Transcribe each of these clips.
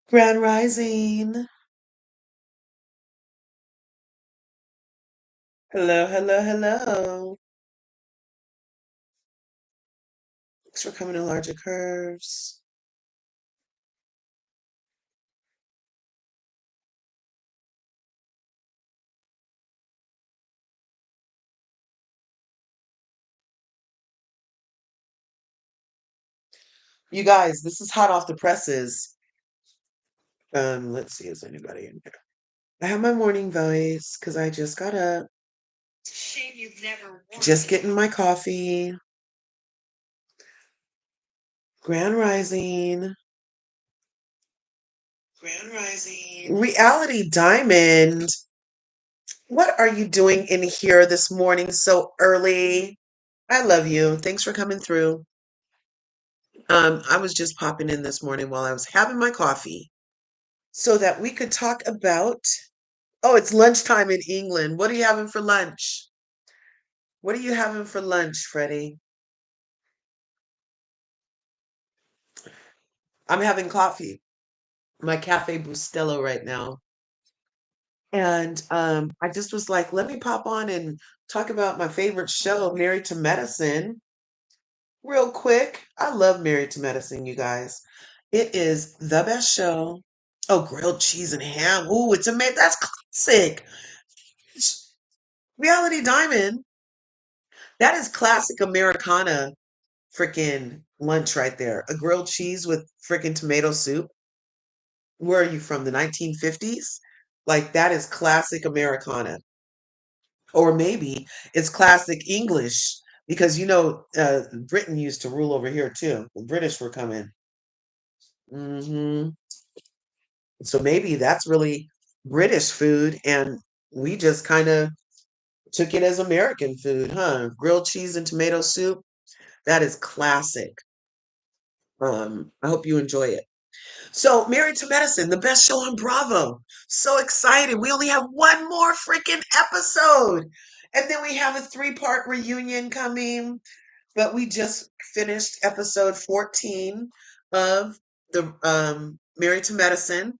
Grand Rising. Hello, hello, hello. Thanks for coming to LRGA Curves. You guys, this is hot off the presses. Let's see, is anybody in here? I have my morning voice because I just got up. Shame you've never just getting my coffee. Grand Rising. Grand Rising. Reality Diamond. What are you doing in here this morning so early? I love you. Thanks for coming through. I was just popping in this morning while I was having my coffee so that we could talk about. Oh, it's lunchtime in England. What are you having for lunch? What are you having for lunch, Freddie? I'm having coffee, my Cafe Bustelo right now. And I just was like, let me pop on and talk about my favorite show, Married to Medicine, real quick. I love Married to Medicine, you guys. It is the best show. Oh, grilled cheese and ham. Ooh, it's amazing. That's classic. Reality Diamond. That is classic Americana freaking lunch right there. A grilled cheese with freaking tomato soup. Where are you from? The 1950s? Like that is classic Americana. Or maybe it's classic English because Britain used to rule over here too. The British were coming. hmm So maybe that's really British food and we just kind of took it as American food, huh? Grilled cheese and tomato soup. That is classic. I hope you enjoy it. So, Married to Medicine, the best show on Bravo. So excited. We only have one more freaking episode. And then we have a three-part reunion coming. But we just finished episode 14 of the Married to Medicine.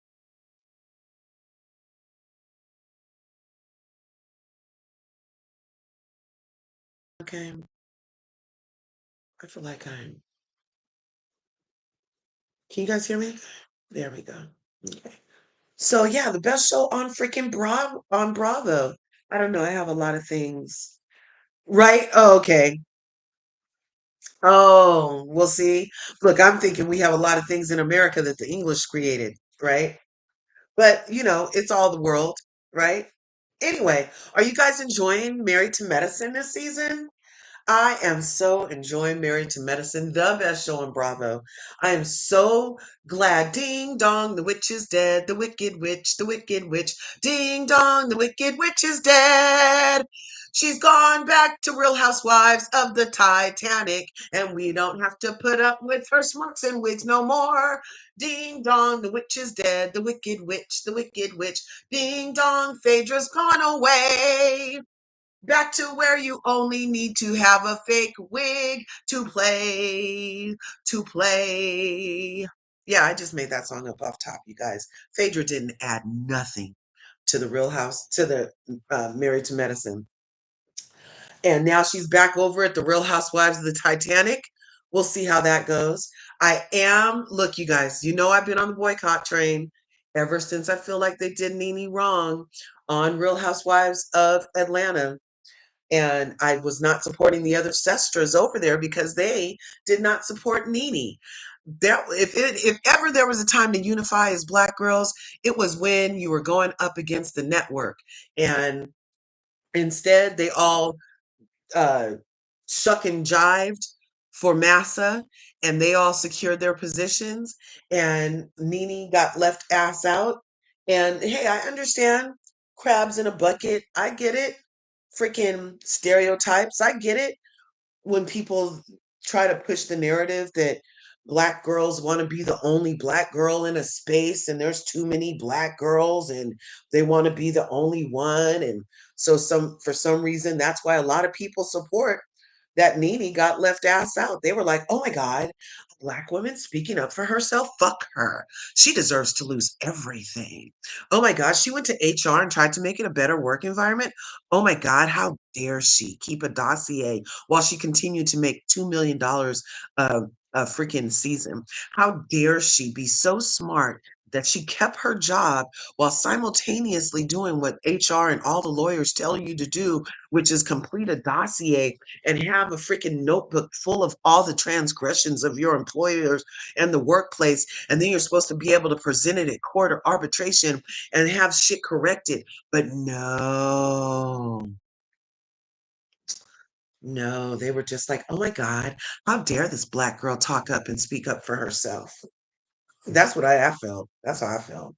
Okay. I feel like I'm. Can you guys hear me? There we go. Okay. So yeah, the best show on freaking Bravo. I don't know. I have a lot of things. Right? Oh, okay. Oh, we'll see. Look, I'm thinking we have a lot of things in America that the English created, right? But, it's all the world, right? Anyway, are you guys enjoying Married to Medicine this season? I am so enjoying Married to Medicine, the best show on Bravo. I am so glad. Ding dong, the witch is dead. The wicked witch, the wicked witch. Ding dong, the wicked witch is dead. She's gone back to Real Housewives of the Titanic, and we don't have to put up with her smocks and wigs no more. Ding dong, the witch is dead. The wicked witch, the wicked witch. Ding dong, Phaedra's gone away. Back to where you only need to have a fake wig to play. Yeah, I just made that song up off top, you guys. Phaedra didn't add nothing to the Real House, to the Married to Medicine. And now she's back over at the Real Housewives of the Titanic. We'll see how that goes. Look, you guys, I've been on the boycott train ever since I feel like they did Nene wrong on Real Housewives of Atlanta. And I was not supporting the other sestras over there because they did not support Nene. If ever there was a time to unify as Black girls, it was when you were going up against the network. And instead, they all uh, shuck and jived for Massa, and they all secured their positions. And Nene got left ass out. And hey, I understand crabs in a bucket. I get it. Freaking stereotypes. I get it when people try to push the narrative that Black girls want to be the only Black girl in a space and there's too many Black girls and they want to be the only one. And so for some reason, that's why a lot of people support that Nene got left ass out. They were like, oh my God, Black woman speaking up for herself, fuck her. She deserves to lose everything. Oh my God, she went to HR and tried to make it a better work environment. Oh my God, how dare she keep a dossier while she continued to make $2 million a freaking season? How dare she be so smart that she kept her job while simultaneously doing what HR and all the lawyers tell you to do, which is complete a dossier and have a freaking notebook full of all the transgressions of your employers and the workplace. And then you're supposed to be able to present it at court or arbitration and have shit corrected. But no, no, they were just like, oh my God, how dare this Black girl talk up and speak up for herself? That's what I felt. That's how I felt.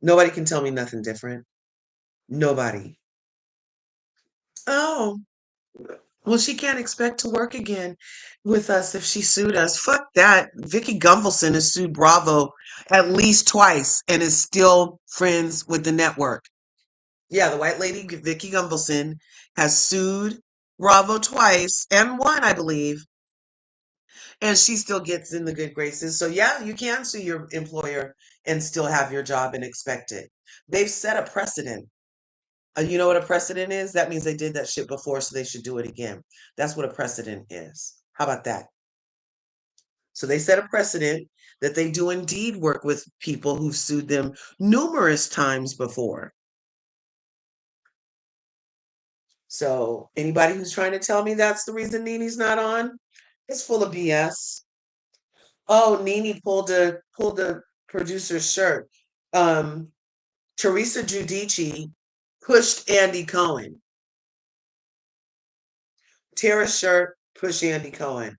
Nobody can tell me nothing different. Nobody. Oh, well, she can't expect to work again with us if she sued us. Fuck that. Vicky Gunvalson has sued Bravo at least twice and is still friends with the network. Yeah, the white lady, Vicky Gunvalson, has sued Bravo twice and won, I believe. And she still gets in the good graces. So, yeah, you can sue your employer and still have your job and expect it. They've set a precedent. You know what a precedent is? That means they did that shit before, so they should do it again. That's what a precedent is. How about that? So they set a precedent that they do indeed work with people who've sued them numerous times before. So anybody who's trying to tell me that's the reason Nini's not on, it's full of BS. Oh, Nini pulled a producer's shirt. Um, Teresa Giudice pushed Andy Cohen. Tear a shirt, push Andy Cohen.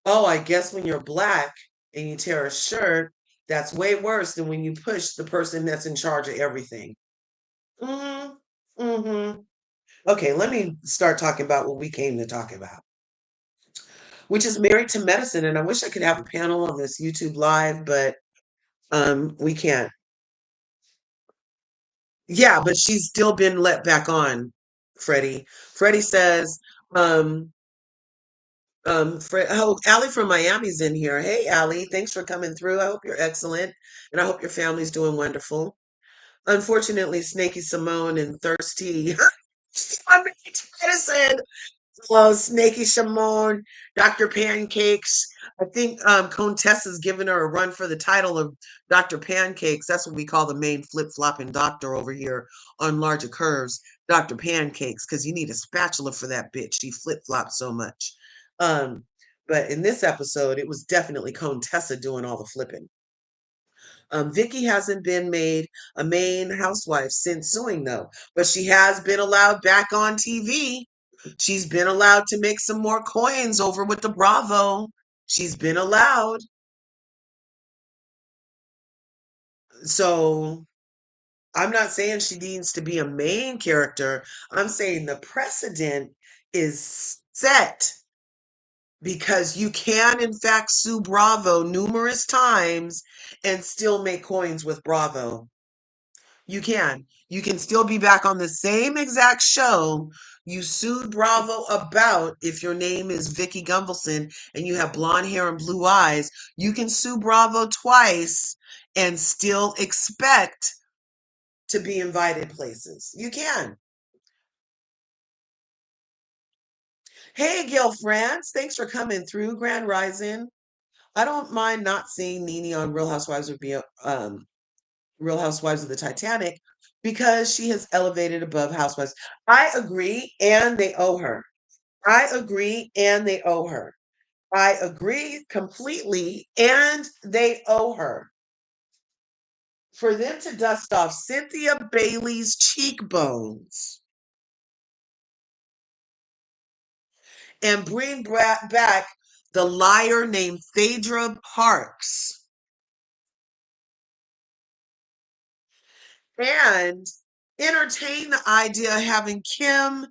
Oh, I guess when you're Black and you tear a shirt, that's way worse than when you push the person that's in charge of everything. Mm-hmm. Mm-hmm. Okay, let me start talking about what we came to talk about, which is Married to Medicine. And I wish I could have a panel on this YouTube live, but we can't. Yeah, but she's still been let back on, Freddie. Freddie says, um, oh, Allie from Miami's in here. Hey, Allie, thanks for coming through. I hope you're excellent, and I hope your family's doing wonderful. Unfortunately, Snaky Simone and Thirsty, I'm medicine. Hello, Snaky Simone, Dr. Pancakes. I think Conetessa's giving her a run for the title of Dr. Pancakes. That's what we call the main flip-flopping doctor over here on LRGA Curves, Dr. Pancakes, because you need a spatula for that bitch. She flip-flops so much. Um, but in this episode, it was definitely Conetessa doing all the flipping. Vicky hasn't been made a main housewife since suing, though, but she has been allowed back on TV. She's been allowed to make some more coins over with the Bravo. She's been allowed. So I'm not saying she needs to be a main character. I'm saying the precedent is set because you can, in fact, sue Bravo numerous times and still make coins with Bravo. You can. You can still be back on the same exact show you sued Bravo about if your name is Vicky Gunvalson and you have blonde hair and blue eyes. You can sue Bravo twice and still expect to be invited places. You can. Hey, Gil France, thanks for coming through. Grand Rising. I don't mind not seeing Nene on Real Housewives of the Titanic because she has elevated above Housewives. I agree, and they owe her. I agree, and they owe her. I agree completely, and they owe her. For them to dust off Cynthia Bailey's cheekbones and bring back the liar named Phaedra Parks and entertain the idea of having KKK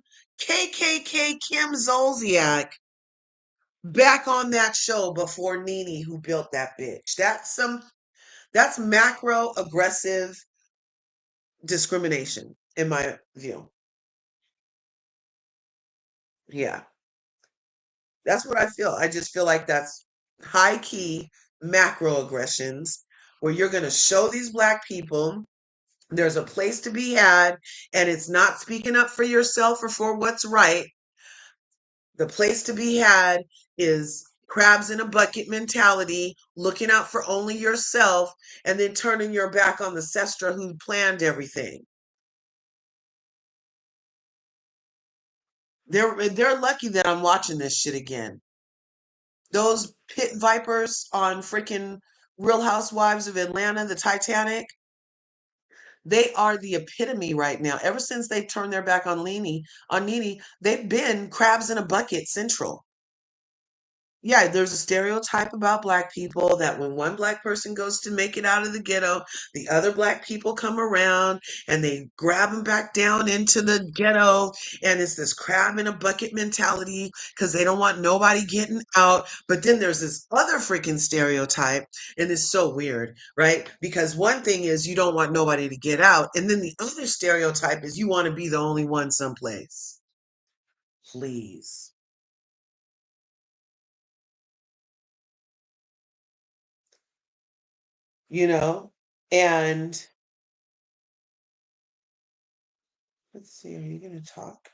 Kim Zolciak back on that show before Nene, who built that bitch. That's macro aggressive discrimination in my view. Yeah. That's what I feel. I just feel like that's high key macroaggressions where you're going to show these black people there's a place to be had and it's not speaking up for yourself or for what's right. The place to be had is crabs in a bucket mentality, looking out for only yourself, and then turning your back on the sestra who planned everything. They're lucky that I'm watching this shit again. Those pit vipers on freaking Real Housewives of Atlanta, the Titanic, they are the epitome right now. Ever since they've turned their back on Nene, they've been crabs in a bucket central. Yeah, there's a stereotype about black people that when one black person goes to make it out of the ghetto, the other black people come around and they grab them back down into the ghetto. And it's this crab in a bucket mentality because they don't want nobody getting out. But then there's this other freaking stereotype, and it's so weird, right? Because one thing is you don't want nobody to get out. And then the other stereotype is you want to be the only one someplace. Please. You know? And let's see, are you going to talk?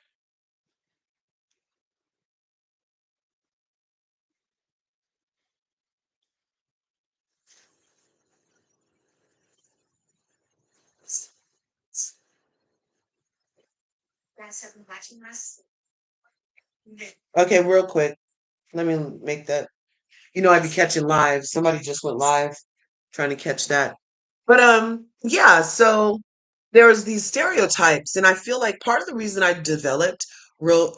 Okay, real quick. Let me make that. You know, I'd be catching live. Somebody just went live trying to catch that. But yeah, so there's these stereotypes, and I feel like part of the reason I developed real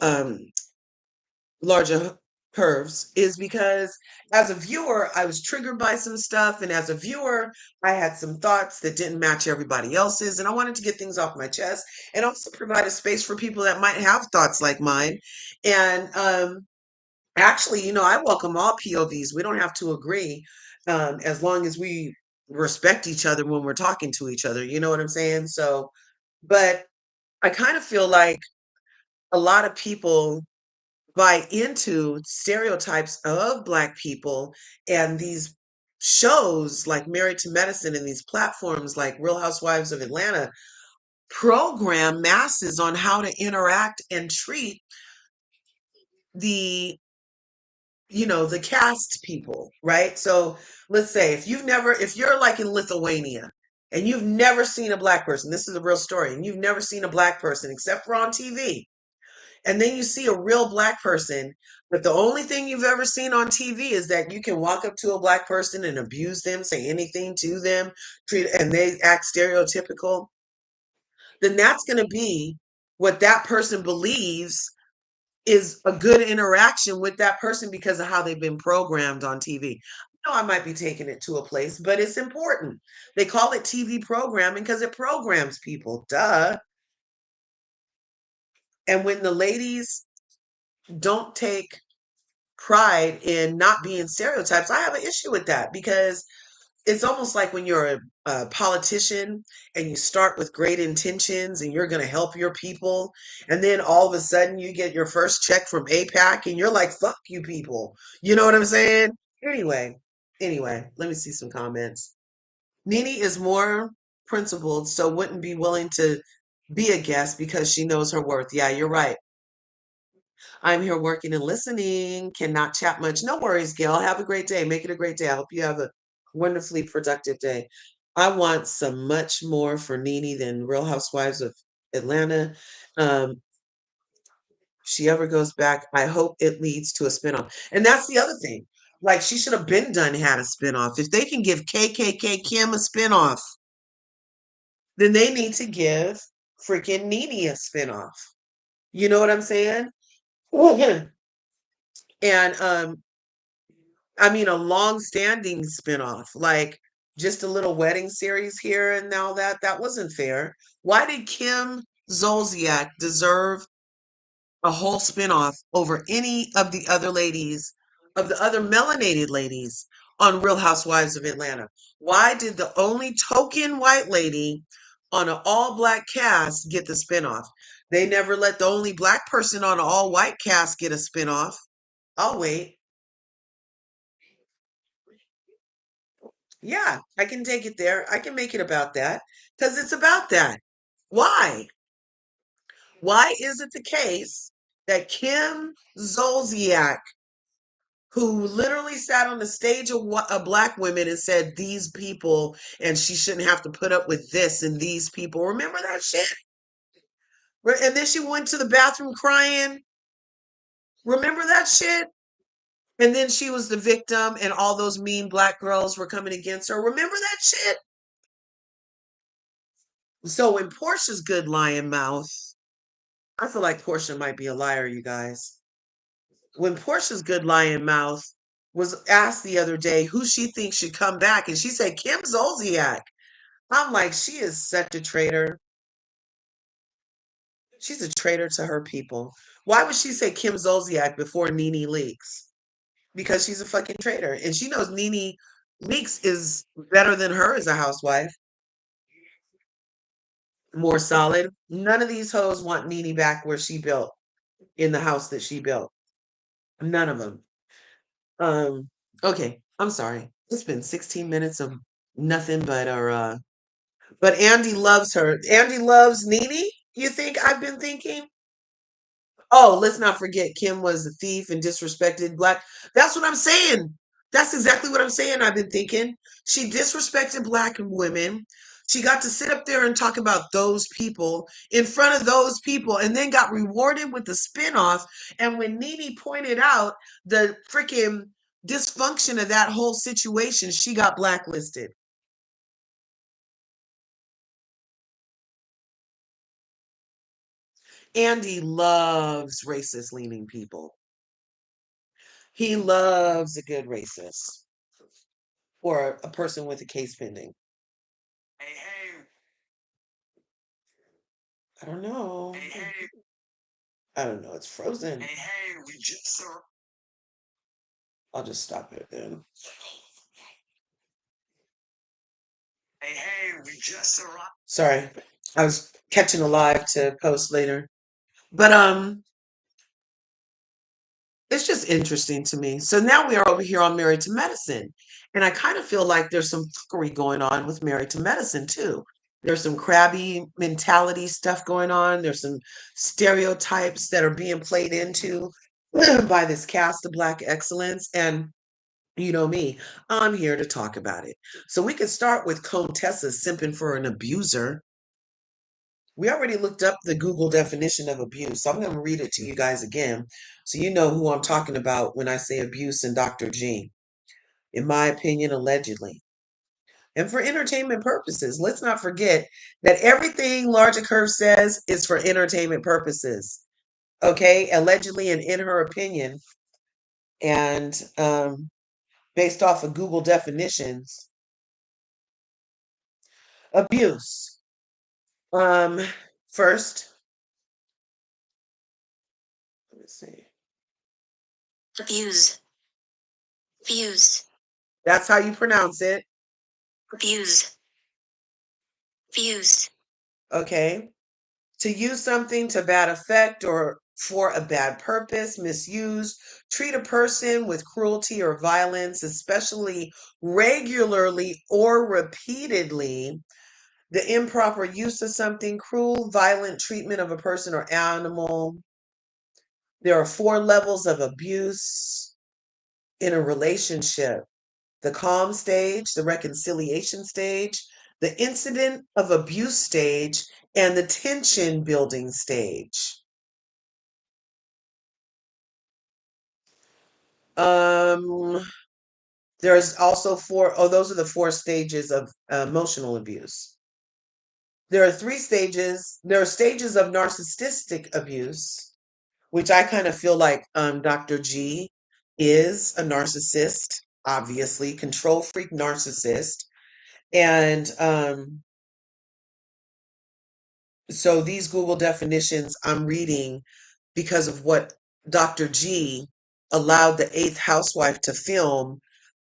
larger curves is because as a viewer, I was triggered by some stuff, and as a viewer, I had some thoughts that didn't match everybody else's, and I wanted to get things off my chest and also provide a space for people that might have thoughts like mine. And actually, you know, I welcome all POVs. We don't have to agree as long as we respect each other when we're talking to each other. You know what I'm saying? So, but I kind of feel like a lot of people buy into stereotypes of Black people and these shows like Married to Medicine and these platforms like Real Housewives of Atlanta program masses on how to interact and treat the the cast people, right? So let's say if you're like in Lithuania and you've never seen a Black person, this is a real story, and you've never seen a Black person except for on TV, and then you see a real Black person, but the only thing you've ever seen on TV is that you can walk up to a Black person and abuse them, say anything to them, and they act stereotypical, then that's going to be what that person believes is a good interaction with that person because of how they've been programmed on TV. I know I might be taking it to a place, but it's important. They call it TV programming because it programs people. Duh. And when the ladies don't take pride in not being stereotypes, I have an issue with that because it's almost like when you're a politician and you start with great intentions and you're going to help your people, and then all of a sudden you get your first check from APAC and you're like, fuck you people. You know what I'm saying? Anyway, let me see some comments. Nene is more principled, so wouldn't be willing to be a guest because she knows her worth. Yeah, you're right. I'm here working and listening, cannot chat much. No worries, Gail. Have a great day. Make it a great day. I hope you have a wonderfully productive day. I want some much more for Nene than Real Housewives of Atlanta. Um, she ever goes back, I hope it leads to a spinoff. And that's the other thing. Like she should have been done had a spinoff. If they can give KKK Kim a spinoff, then they need to give freaking Nene a spinoff. You know what I'm saying? And I mean, a long-standing spinoff, like just a little wedding series here and now that wasn't fair. Why did Kim Zolciak deserve a whole spinoff over any of the other ladies, of the other melanated ladies on Real Housewives of Atlanta? Why did the only token white lady on an all-black cast get the spinoff? They never let the only black person on an all-white cast get a spinoff. I'll wait. Yeah, I can take it there. I can make it about that because it's about that. Why? Why is it the case that Kim Zolciak, who literally sat on the stage of black women and said these people, and she shouldn't have to put up with this and these people. Remember that shit? And then she went to the bathroom crying. Remember that shit? And then she was the victim, and all those mean black girls were coming against her. Remember that shit? So when Portia's good lying mouth, I feel like Portia might be a liar, you guys. When Portia's good lying mouth was asked the other day who she thinks should come back, and she said Kim Zolciak. I'm like, she is such a traitor. She's a traitor to her people. Why would she say Kim Zolciak before Nene Leakes? Because she's a fucking traitor. And she knows Nene Leakes is better than her as a housewife, more solid. None of these hoes want Nene back where she built in the house that she built. None of them. Um, okay, I'm sorry. It's been 16 minutes of nothing but Andy loves her. Andy loves Nene, you think I've been thinking? Oh, let's not forget Kim was a thief and disrespected black. That's what I'm saying. That's exactly what I'm saying. I've been thinking. She disrespected black women. She got to sit up there and talk about those people in front of those people and then got rewarded with the spinoff. And when Nene pointed out the freaking dysfunction of that whole situation, she got blacklisted. Andy loves racist leaning people. He loves a good racist or a person with a case pending. Hey, hey. I don't know. Hey, hey. I don't know. It's frozen. Hey, hey, we just I'll just stop it then. Hey, hey, we just arrived. Sorry. I was catching a live to post later. But it's just interesting to me. So now we are over here on Married to Medicine. And I kind of feel like there's some fuckery going on with Married to Medicine too. There's some crabby mentality stuff going on. There's some stereotypes that are being played into by this cast of Black excellence. And you know me, I'm here to talk about it. So we could start with Conetessa simping for an abuser. We already looked up the Google definition of abuse, so I'm going to read it to you guys again so you know who I'm talking about when I say abuse and Dr. G. In my opinion, allegedly. And for entertainment purposes, let's not forget that everything LRGA Curves says is for entertainment purposes. Okay, allegedly and in her opinion, and based off of Google definitions, abuse. Um, first, let me see. Abuse. Abuse. That's how you pronounce it. Abuse. Abuse. Okay. To use something to bad effect or for a bad purpose, misuse, treat a person with cruelty or violence, especially regularly or repeatedly, the improper use of something, cruel, violent treatment of a person or animal. There are 4 levels of abuse in a relationship: the calm stage, the reconciliation stage, the incident of abuse stage, and the tension building stage. Um, there's also 4, oh, those are the 4 stages of emotional abuse. There are 3 stages. There are stages of narcissistic abuse, which I kind of feel like Dr. G is a narcissist, obviously, control freak narcissist. And so these Google definitions I'm reading because of what Dr. G allowed the 8th housewife to film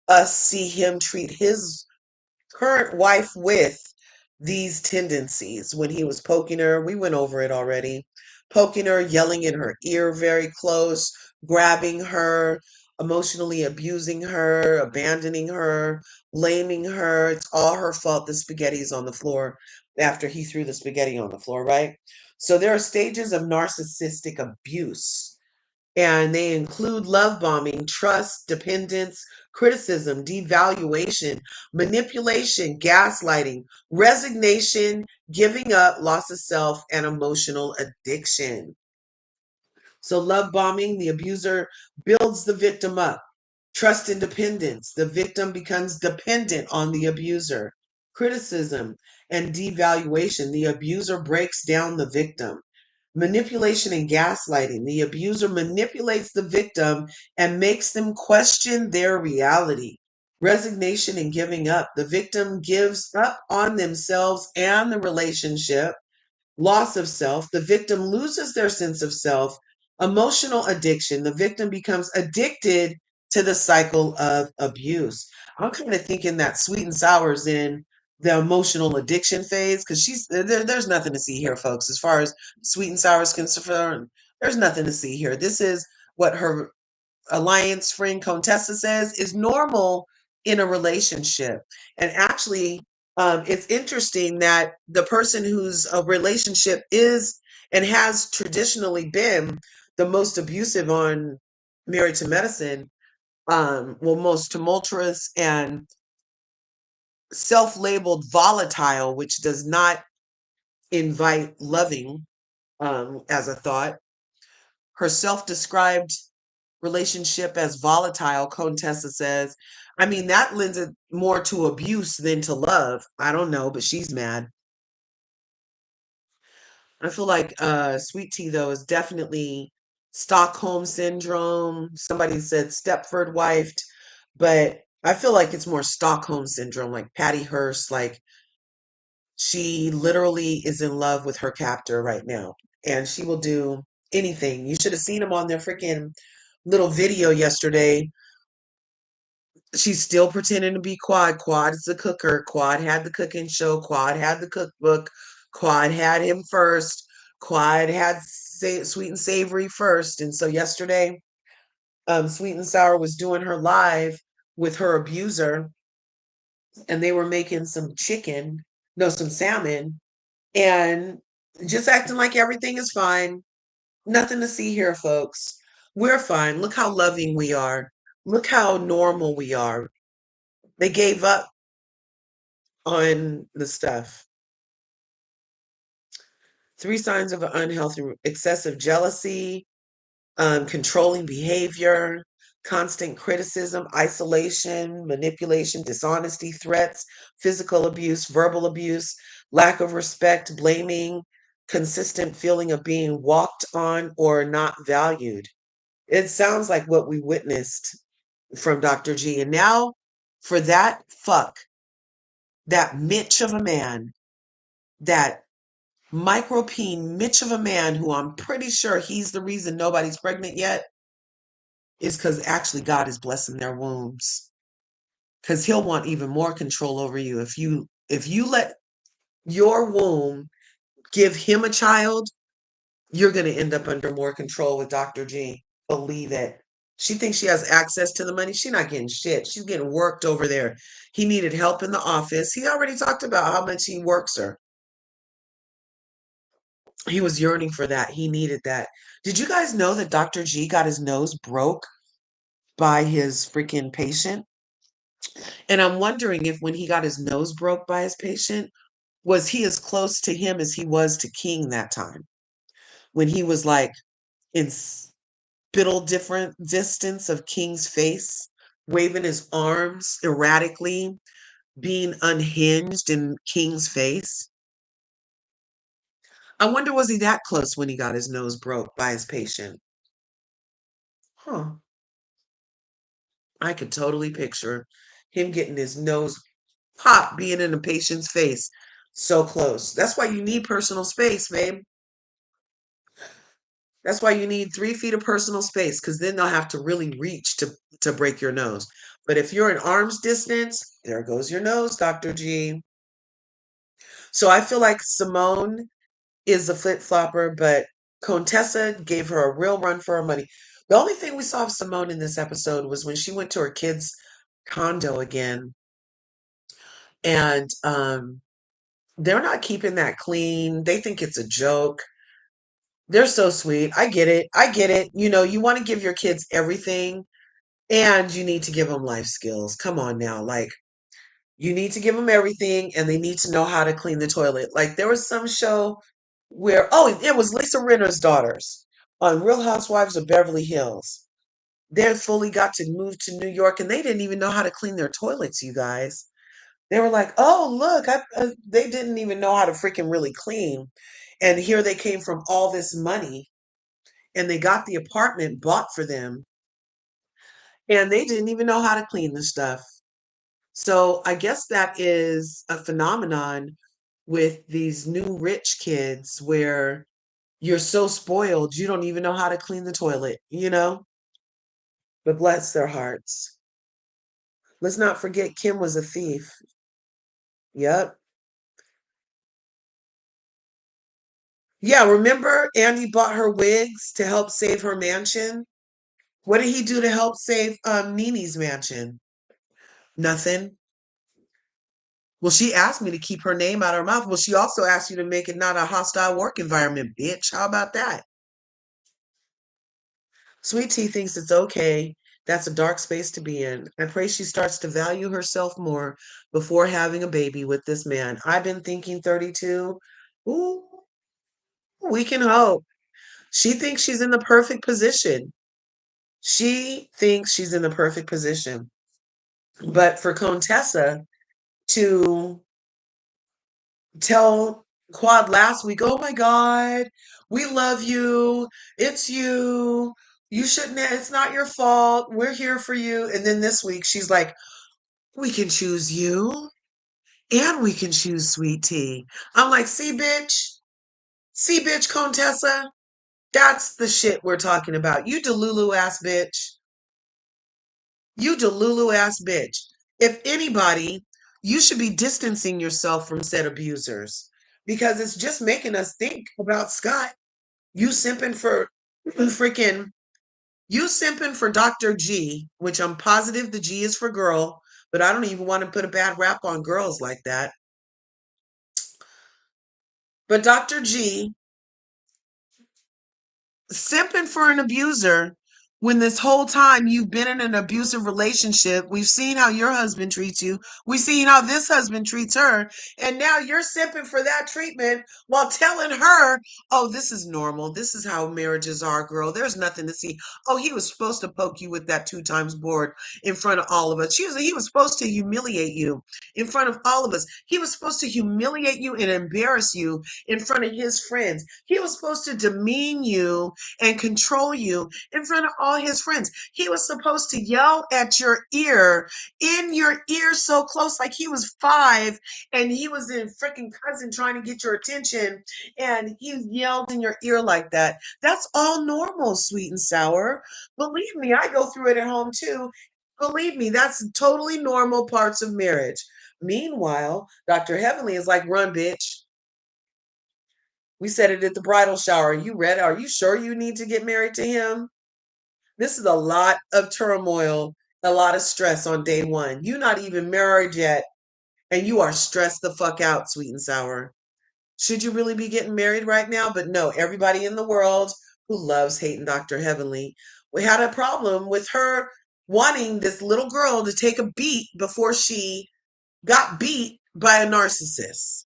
us see him treat his current wife with these tendencies when he was poking her. We went over it already. Poking her, yelling in her ear very close, grabbing her, emotionally abusing her, abandoning her, blaming her. It's all her fault the spaghetti is on the floor after he threw the spaghetti on the floor, right? So there are stages of narcissistic abuse, and they include love bombing, trust, dependence, criticism, devaluation, manipulation, gaslighting, resignation, giving up, loss of self, and emotional addiction. So, love bombing, the abuser builds the victim up. Trust and dependence, the victim becomes dependent on the abuser. Criticism and devaluation, the abuser breaks down the victim. Manipulation and gaslighting, the abuser manipulates the victim and makes them question their reality. Resignation and giving up, the victim gives up on themselves and the relationship. Loss of self, the victim loses their sense of self. Emotional addiction, the victim becomes addicted to the cycle of abuse. I'm kind of thinking that Sweet and Sour's in the emotional addiction phase, because there's nothing to see here, folks. As far as Sweet and Sour is concerned, there's nothing to see here. This is what her alliance friend Conetessa says is normal in a relationship. And actually, it's interesting that the person whose relationship is and has traditionally been the most abusive on Married to Medicine, well, most tumultuous and self-labeled volatile, which does not invite loving as a thought. Her self-described relationship as volatile, Contessa says. I mean, that lends it more to abuse than to love. I don't know, but she's mad. I feel like Sweet Tea, though, is definitely Stockholm syndrome. Somebody said Stepford wifed, but I feel like it's more Stockholm syndrome, like Patty Hearst. Like, she literally is in love with her captor right now, and she will do anything. You should have seen him on their freaking little video yesterday. She's still pretending to be Quad. Quad is the cooker. Quad had the cooking show. Quad had the cookbook. Quad had him first. Quad had Sweet and Savory first. And so yesterday, Sweet and Sour was doing her live with her abuser, and they were making some chicken, no, some salmon, and just acting like everything is fine. Nothing to see here, folks. We're fine. Look how loving we are. Look how normal we are. They gave up on the stuff. 3 signs of an unhealthy excessive jealousy, controlling behavior, constant criticism, isolation, manipulation, dishonesty, threats, physical abuse, verbal abuse, lack of respect, blaming, consistent feeling of being walked on or not valued. It sounds like what we witnessed from Dr. G. And now for that fuck, that Mitch of a man, that micropene Mitch of a man, who I'm pretty sure he's the reason nobody's pregnant yet, is because actually God is blessing their wombs. Because he'll want even more control over you. If you let your womb give him a child, you're gonna end up under more control with Dr. G. Believe it. She thinks she has access to the money. She's not getting shit. She's getting worked over there. He needed help in the office. He already talked about how much he works her. He was yearning for that. He needed that. Did you guys know that Dr. G got his nose broke by his freaking patient? And I'm wondering if when he got his nose broke by his patient, was he as close to him as he was to King that time? When he was like in spittle different distance of King's face, waving his arms erratically, being unhinged in King's face? I wonder, was he that close when he got his nose broke by his patient? Huh. I could totally picture him getting his nose popped, being in a patient's face so close. That's why you need personal space, babe. That's why you need 3 feet of personal space, because then they'll have to really reach to break your nose. But if you're in arm's distance, there goes your nose, Dr. G. So I feel like Simone is a flip flopper, but Contessa gave her a real run for her money. The only thing we saw of Simone in this episode was when she went to her kids' condo again, and they're not keeping that clean. They think it's a joke. They're so sweet. I get it. I get it. You know, you want to give your kids everything and you need to give them life skills. Come on now. Like, you need to give them everything and they need to know how to clean the toilet. Like, there was some show where, oh, it was Lisa Rinna's daughters on Real Housewives of Beverly Hills. They fully got to move to New York and they didn't even know how to clean their toilets, you guys. They were like, oh, look, they didn't even know how to freaking really clean. And here they came from all this money and they got the apartment bought for them and they didn't even know how to clean the stuff. So I guess that is a phenomenon with these new rich kids where you're so spoiled, you don't even know how to clean the toilet, you know? But bless their hearts. Let's not forget Kim was a thief. Yep. Yeah, remember Andy bought her wigs to help save her mansion? What did he do to help save Nini's mansion? Nothing. Well, she asked me to keep her name out of her mouth. Well, she also asked you to make it not a hostile work environment, bitch. How about that? Sweet Tea thinks it's okay. That's a dark space to be in. I pray she starts to value herself more before having a baby with this man. I've been thinking 32. Ooh, we can hope. She thinks she's in the perfect position. She thinks she's in the perfect position. But for Contessa to tell Quad last week, oh my God, we love you. It's you. You shouldn't, it's not your fault. We're here for you. And then this week, she's like, we can choose you and we can choose Sweet Tea. I'm like, see, bitch, Contessa, that's the shit we're talking about. You Delulu ass bitch. You Delulu ass bitch. If anybody, you should be distancing yourself from said abusers because it's just making us think about Scott. You simping for freaking, you simping for Dr. G, which I'm positive the G is for girl, but I don't even want to put a bad rap on girls like that. But Dr. G simping for an abuser when this whole time you've been in an abusive relationship. We've seen how your husband treats you. We've seen how this husband treats her. And now you're simping for that treatment while telling her, oh, this is normal. This is how marriages are, girl. There's nothing to see. Oh, he was supposed to poke you with that 2 times board in front of all of us. He was supposed to humiliate you in front of all of us. He was supposed to humiliate you and embarrass you in front of his friends. He was supposed to demean you and control you in front of all his friends. He was supposed to yell at your ear, in your ear so close, like he was 5 and he was in freaking cousin trying to get your attention and he yelled in your ear like that. That's all normal, sweet and sour. Believe me, I go through it at home too. Believe me, that's totally normal parts of marriage. Meanwhile, Dr. Heavenly is like, run, bitch. We said it at the bridal shower. Are you ready? Are you sure you need to get married to him? This is a lot of turmoil, a lot of stress on day one. You're not even married yet, and you are stressed the fuck out, sweet and sour. Should you really be getting married right now? But no, everybody in the world who loves hating Dr. Heavenly, we had a problem with her wanting this little girl to take a beat before she got beat by a narcissist.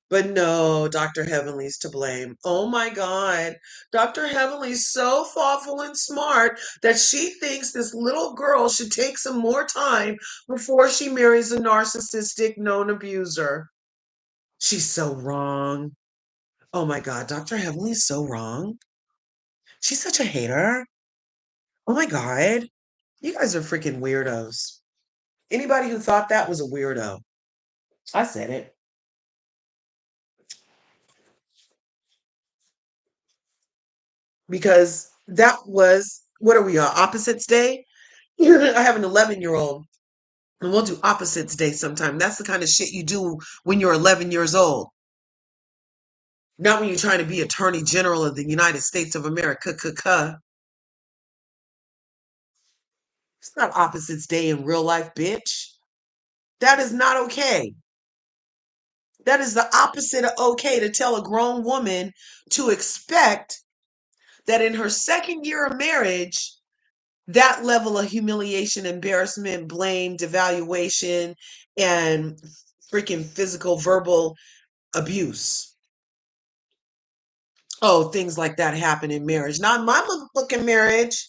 But no, Dr. Heavenly's to blame. Oh my God. Dr. Heavenly's so thoughtful and smart that she thinks this little girl should take some more time before she marries a narcissistic known abuser. She's so wrong. Oh my God, Dr. Heavenly's so wrong. She's such a hater. Oh my God. You guys are freaking weirdos. Anybody who thought that was a weirdo. I said it. Because that was, what are we on? Opposites Day? I have an 11-year-old, and we'll do Opposites Day sometime. That's the kind of shit you do when you're 11 years old, not when you're trying to be Attorney General of the United States of America. It's not opposites day in real life, bitch. That is not okay. That is the opposite of okay to tell a grown woman to expect that in her second year of marriage, that level of humiliation, embarrassment, blame, devaluation, and freaking physical, verbal abuse. Oh, things like that happen in marriage. Not my motherfucking marriage.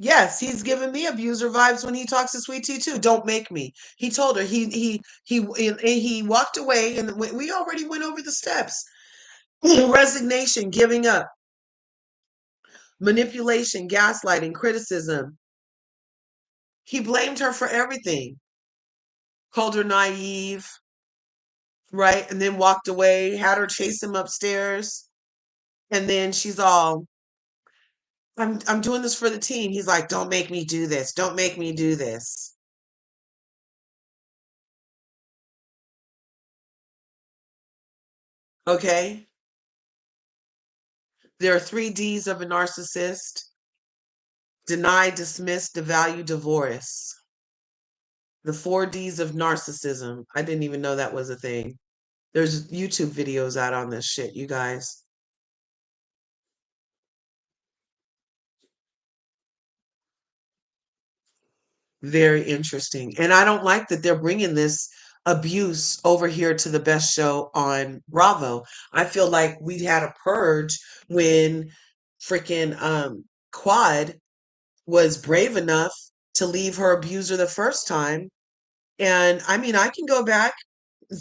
Yes, he's giving me abuser vibes when he talks to Sweet Tea too. Don't make me. He told her he walked away, and we already went over the steps. Resignation, giving up, manipulation, gaslighting, criticism. He blamed her for everything. Called her naive, right? And then walked away, had her chase him upstairs. And then she's all, I'm doing this for the team. He's like, don't make me do this. Don't make me do this. Okay? There are 3 Ds of a narcissist: deny, dismiss, devalue, divorce. The 4 Ds of narcissism. I didn't even know that was a thing. There's YouTube videos out on this shit, you guys. Very interesting. And I don't like that they're bringing this abuse over here to the best show on Bravo. I feel like we had a purge when freaking Quad was brave enough to leave her abuser the first time. And I mean, I can go back.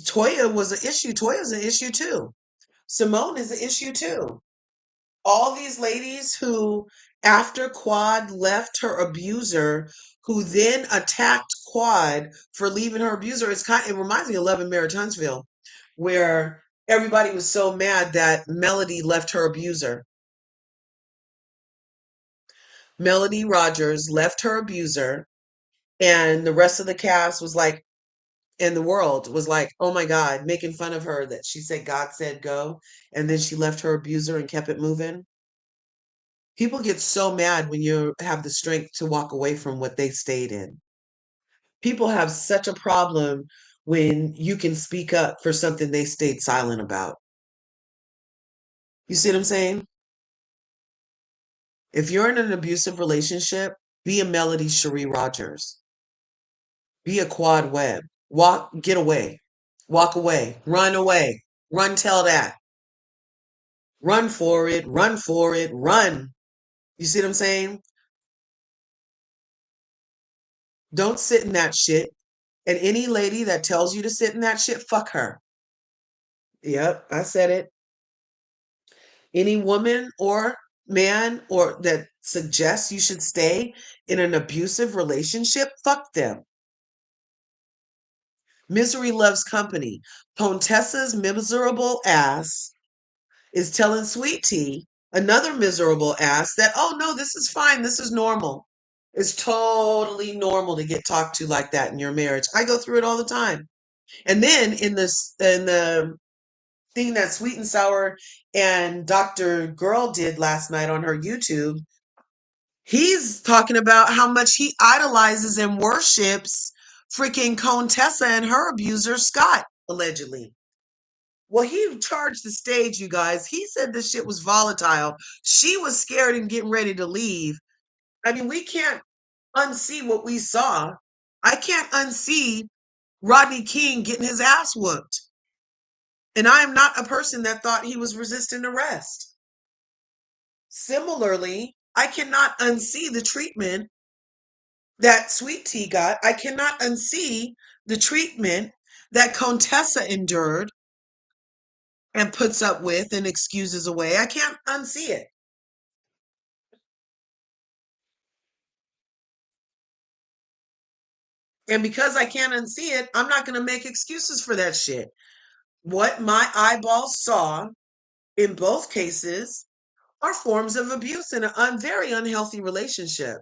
Toya was an issue. Toya's an issue too. Simone is an issue too. All these ladies who, after Quad left her abuser, who then attacked Quad for leaving her abuser, it reminds me of Love and Marriage Huntsville, where everybody was so mad that Melody left her abuser. Melody Rogers left her abuser, and the rest of the cast was like, and the world was like, oh my God, making fun of her that she said God said go, and then she left her abuser and kept it moving. People get so mad when you have the strength to walk away from what they stayed in. People have such a problem when you can speak up for something they stayed silent about. You see what I'm saying? If you're in an abusive relationship, be a Melody Cherie Rogers. Be a Quad Webb. Get away. Walk away. Run away. Run, tell that. Run for it. Run for it. Run. You see what I'm saying? Don't sit in that shit. And any lady that tells you to sit in that shit, fuck her. Yep, I said it. Any woman or man or that suggests you should stay in an abusive relationship, fuck them. Misery loves company. Contessa's miserable ass is telling Sweet Tea, another miserable ass, that, oh no, this is fine. This is normal. It's totally normal to get talked to like that in your marriage. I go through it all the time. And then in the thing that Sweet and Sour and Dr. Girl did last night on her YouTube, he's talking about how much he idolizes and worships freaking Conetessa and her abuser, Scott, allegedly. Well, he charged the stage, you guys. He said this shit was volatile. She was scared and getting ready to leave. I mean, we can't unsee what we saw. I can't unsee Rodney King getting his ass whooped. And I am not a person that thought he was resisting arrest. Similarly, I cannot unsee the treatment that Sweet Tea got. I cannot unsee the treatment that Contessa endured and puts up with and excuses away. I can't unsee it. And because I can't unsee it, I'm not going to make excuses for that shit. What my eyeballs saw in both cases are forms of abuse in a very unhealthy relationship.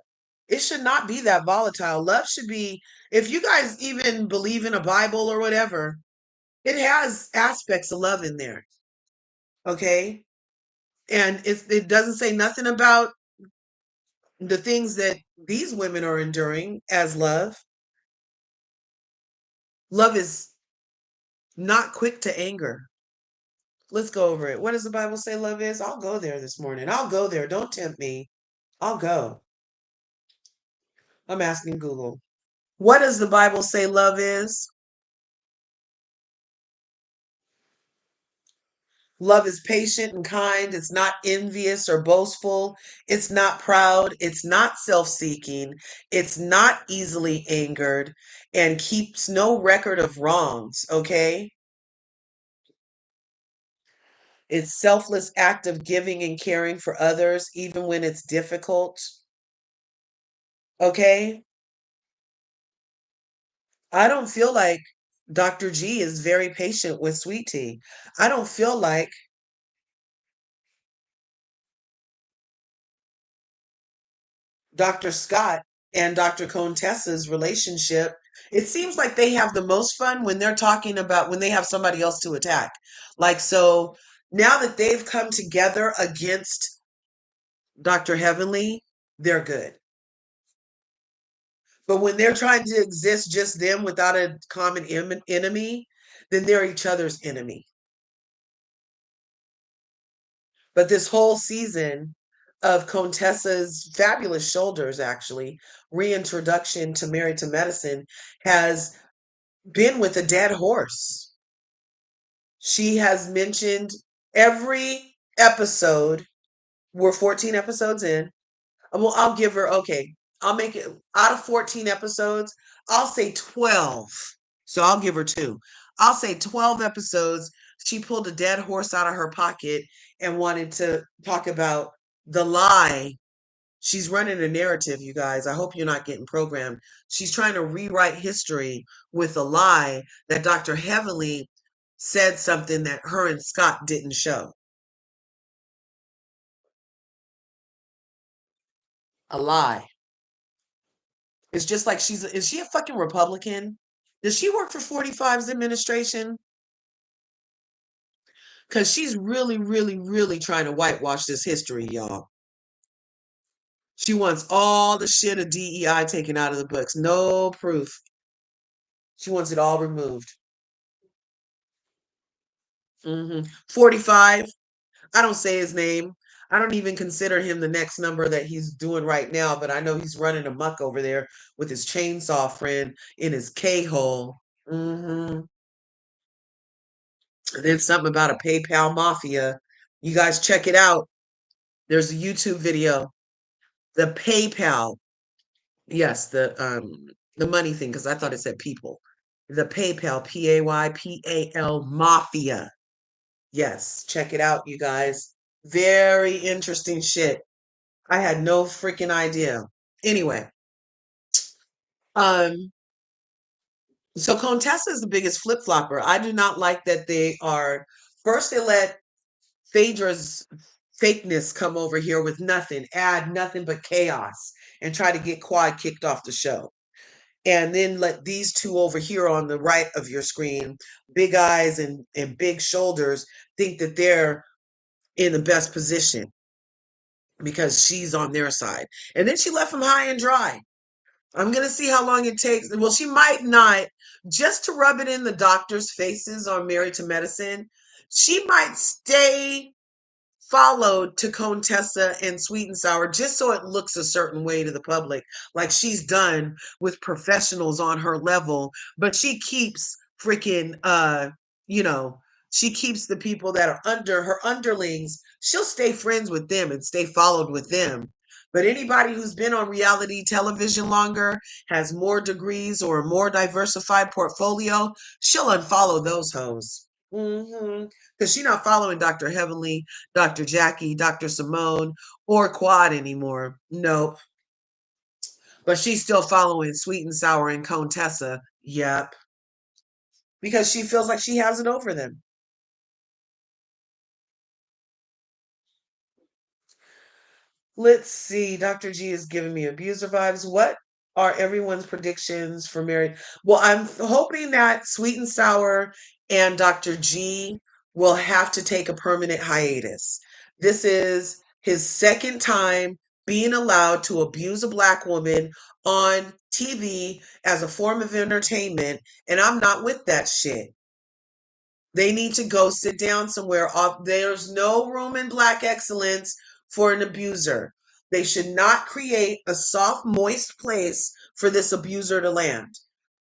It should not be that volatile. Love should be, if you guys even believe in a Bible or whatever, it has aspects of love in there. Okay? And it doesn't say nothing about the things that these women are enduring as love. Love is not quick to anger. Let's go over it. What does the Bible say love is? I'll go there this morning. I'll go there. Don't tempt me. I'll go. I'm asking Google. What does the Bible say love is? Love is patient and kind. It's not envious or boastful. It's not proud. It's not self seeking. It's not easily angered and keeps no record of wrongs. Okay. It's selfless act of giving and caring for others, even when it's difficult. Okay. I don't feel like Dr. G is very patient with Sweet Tea. I don't feel like Dr. Scott and Dr. Contessa's relationship, it seems like they have the most fun when they're talking about when they have somebody else to attack. Like, so now that they've come together against Dr. Heavenly, they're good. But when they're trying to exist just them without a common enemy, then they're each other's enemy. But this whole season of Contessa's fabulous shoulders, actually, reintroduction to Married to Medicine, has been with a dead horse. She has mentioned every episode. We're 14 episodes in. Well, I'll give her, okay, I'll make it out of 14 episodes, I'll say 12. So I'll give her two. I'll say 12 episodes. She pulled a dead horse out of her pocket and wanted to talk about the lie. She's running a narrative, you guys. I hope you're not getting programmed. She's trying to rewrite history with a lie that Dr. Heavenly said something that her and Scott didn't show. A lie. It's just like is she a fucking Republican? Does she work for 45's administration? Because she's really, really, really trying to whitewash this history, y'all. She wants all the shit of DEI taken out of the books. No proof. She wants it all removed. 45. I don't say his name. I don't even consider him the next number that he's doing right now, but I know he's running amok over there with his chainsaw friend in his K-hole. And then something about a PayPal mafia. You guys check it out. There's a YouTube video. The PayPal. Yes, the money thing, because I thought it said people. The PayPal, PayPal mafia. Yes, check it out, you guys. Very interesting shit. I had no freaking idea. Anyway, um, so Contessa is the biggest flip flopper. I do not like that they are first they let Phaedra's fakeness come over here with nothing, add nothing but chaos, and try to get Quad kicked off the show. And then let these two over here on the right of your screen, big eyes and big shoulders, think that they're in the best position because she's on their side. And then she left him high and dry. I'm going to see how long it takes. Well, she might not, just to rub it in the doctors' faces on Married to Medicine. She might stay followed to Contessa and Sweet and Sour just so it looks a certain way to the public, like she's done with professionals on her level, but she keeps freaking you know, she keeps the people that are under her underlings, she'll stay friends with them and stay followed with them. But anybody who's been on reality television longer, has more degrees or a more diversified portfolio, she'll unfollow those hoes. Because she's not following Dr. Heavenly, Dr. Jackie, Dr. Simone, or Quad anymore. Nope. But she's still following Sweet and Sour and Contessa. Yep. Because she feels like she has it over them. Let's see. Dr. G is giving me abuser vibes. What are everyone's predictions for Married? Well, I'm hoping that Sweet and Sour and Dr. G will have to take a permanent hiatus This is his second time being allowed to abuse a black woman on TV as a form of entertainment, and I'm not with that shit. They need to go sit down somewhere. There's no room in black excellence for an abuser. They should not create a soft, moist place for this abuser to land.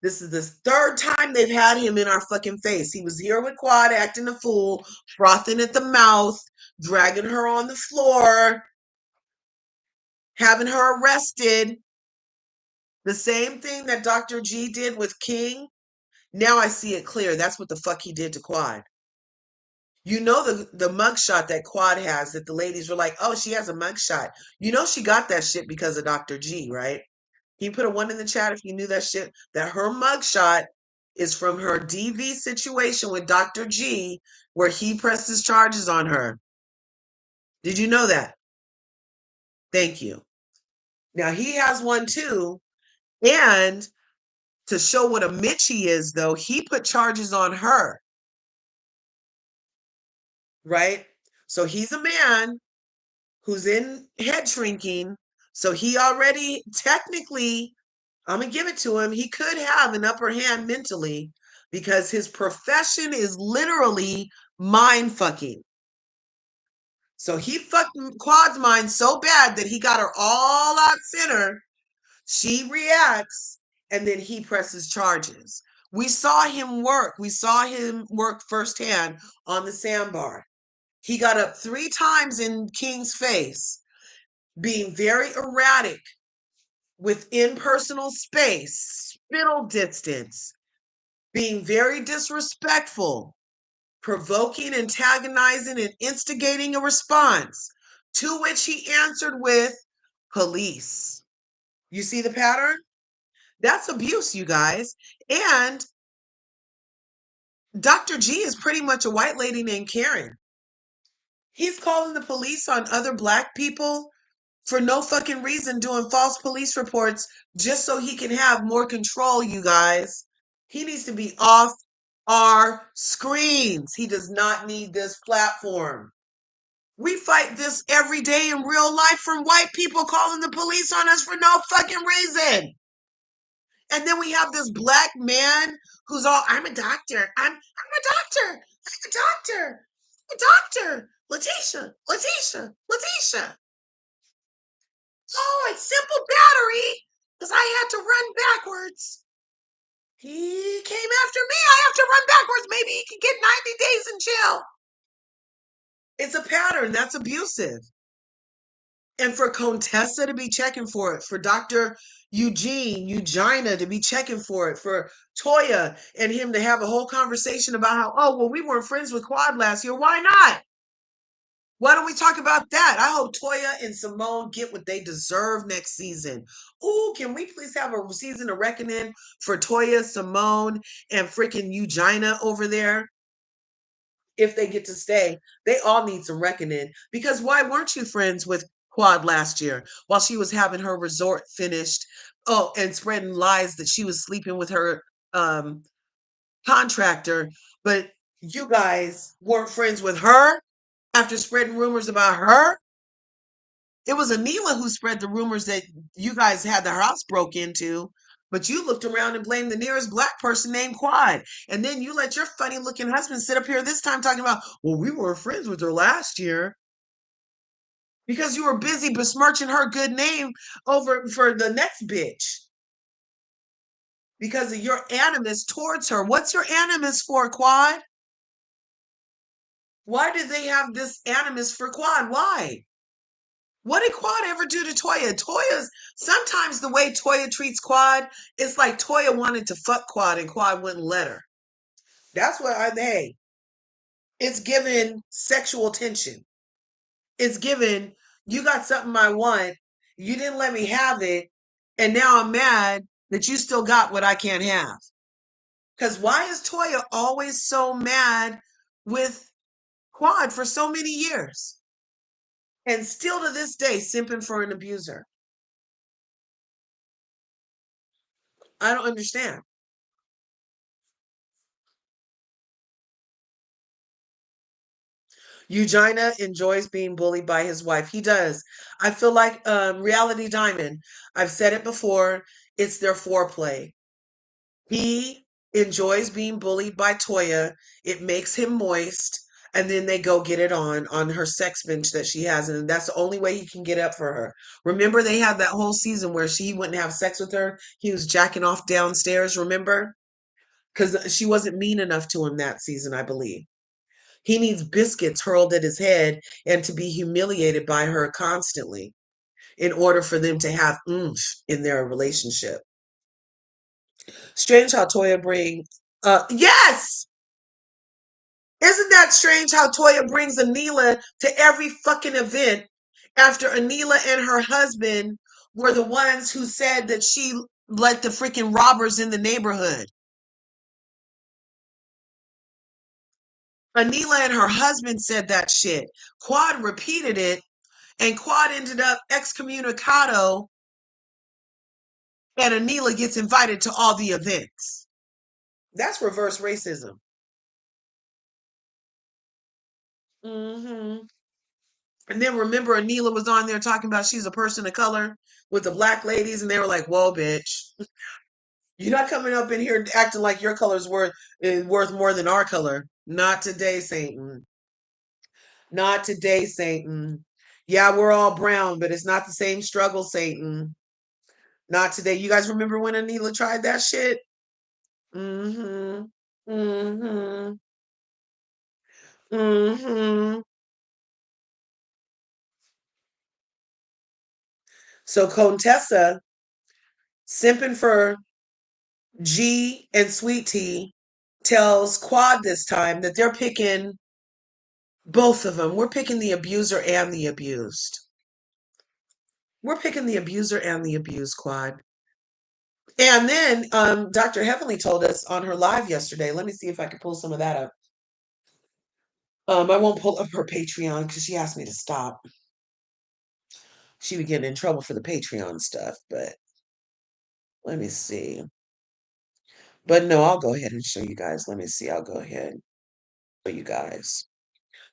This is the third time they've had him in our fucking face. He was here with Quad acting a fool, frothing at the mouth, dragging her on the floor, having her arrested. The same thing that Dr. G did with King. Now I see it clear. That's what the fuck he did to Quad. You know the mugshot that Quad has that the ladies were like, oh, she has a mugshot. You know she got that shit because of Dr. G, right? Can you put a one in the chat if you knew that shit? That her mugshot is from her DV situation with Dr. G where he presses charges on her. Did you know that? Thank you. Now he has one too. And to show what a Mitch he is, though, he put charges on her. Right? So he's a man who's in head shrinking. So he already technically, I'm going to give it to him, he could have an upper hand mentally because his profession is literally mind fucking. So he fucked Quad's mind so bad that he got her all out center. She reacts and then he presses charges. We saw him work. We saw him work firsthand on the sandbar. He got up 3 times in King's face, being very erratic within personal space, spittle distance, being very disrespectful, provoking, antagonizing, and instigating a response, to which he answered with police. You see the pattern? That's abuse, you guys. And Dr. G is pretty much a white lady named Karen. He's calling the police on other black people for no fucking reason, doing false police reports just so he can have more control, you guys. He needs to be off our screens. He does not need this platform. We fight this every day in real life from white people calling the police on us for no fucking reason. And then we have this black man who's all, I'm a doctor. I'm a doctor. I'm a doctor. I'm a doctor. Letitia. Oh, it's simple battery because I had to run backwards. He came after me. I have to run backwards. Maybe he can get 90 days in jail. It's a pattern. That's abusive. And for Conetessa to be checking for it, for Dr. Eugenia to be checking for it, for Toya and him to have a whole conversation about how, oh, well, we weren't friends with Quad last year. Why not? Why don't we talk about that? I hope Toya and Simone get what they deserve next season. Oh, can we please have a season of reckoning for Toya, Simone, and freaking Eugenia over there? If they get to stay, they all need some reckoning. Because why weren't you friends with Quad last year while she was having her resort finished? Oh, and spreading lies that she was sleeping with her contractor, but you guys weren't friends with her after spreading rumors about her. It was Anila who spread the rumors that you guys had the house broke into, but you looked around and blamed the nearest black person named Quad. And then you let your funny looking husband sit up here this time talking about, well, we were friends with her last year because you were busy besmirching her good name over for the next bitch because of your animus towards her. What's your animus for, Quad? Why did they have this animus for Quad? Why? What did Quad ever do to Toya? Toya's sometimes the way Toya treats Quad, it's like Toya wanted to fuck Quad and Quad wouldn't let her. That's what hey, it's given sexual tension. It's given, you got something I want, you didn't let me have it, and now I'm mad that you still got what I can't have. Because why is Toya always so mad with Quad for so many years? And still to this day, simping for an abuser. I don't understand. Eugenia enjoys being bullied by his wife. He does. I feel like Reality Diamond. I've said it before. It's their foreplay. He enjoys being bullied by Toya. It makes him moist. And then they go get it on her sex bench that she has. And that's the only way he can get up for her. Remember, they had that whole season where she wouldn't have sex with her. He was jacking off downstairs, remember? Because she wasn't mean enough to him that season, I believe. He needs biscuits hurled at his head and to be humiliated by her constantly in order for them to have oomph in their relationship. Strange how Toya bring yes! Isn't that strange how Toya brings Anila to every fucking event after Anila and her husband were the ones who said that she let the freaking robbers in the neighborhood? Anila and her husband said that shit. Quad repeated it, and Quad ended up excommunicado, and Anila gets invited to all the events. That's reverse racism. Hmm. And then remember, Anila was on there talking about she's a person of color with the black ladies, and they were like, "Whoa, bitch, you're not coming up in here acting like your color's worth more than our color. Not today, Satan. Not today, Satan. Yeah, we're all brown, but it's not the same struggle, Satan. Not today. You guys remember when Anila tried that shit? Mm-hmm. Mm-hmm. Mm-hmm. So Contessa, simping for G and Sweet Tea, tells Quad this time that they're picking both of them. We're picking the abuser and the abused. We're picking the abuser and the abused, Quad. And then Dr. Heavenly told us on her live yesterday. Let me see if I can pull some of that up. I won't pull up her Patreon because she asked me to stop. She would get in trouble for the Patreon stuff, but let me see. But no, I'll go ahead and show you guys. Let me see. I'll go ahead and show you guys.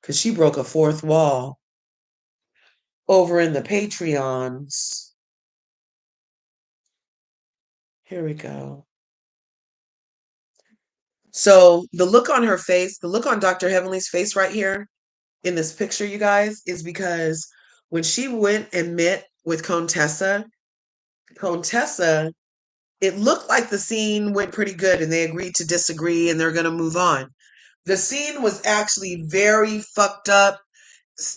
Because she broke a fourth wall over in the Patreons. Here we go. So the look on her face, the look on Dr. Heavenly's face right here in this picture, you guys, is because when she went and met with Contessa, it looked like the scene went pretty good and they agreed to disagree and they're going to move on. The scene was actually very fucked up.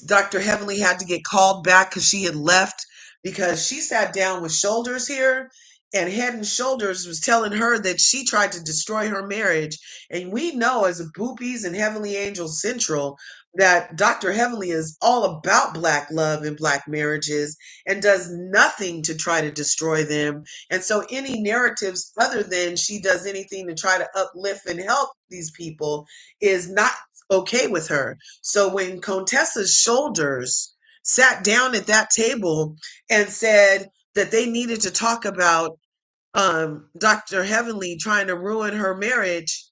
Dr. Heavenly had to get called back because she had left because she sat down with Shoulders here, and Head and Shoulders was telling her that she tried to destroy her marriage. And we know as a Boopies and Heavenly Angels Central that Dr. Heavenly is all about Black love and Black marriages and does nothing to try to destroy them. And so any narratives other than she does anything to try to uplift and help these people is not okay with her. So when Contessa's Shoulders sat down at that table and said that they needed to talk about Dr. Heavenly trying to ruin her marriage,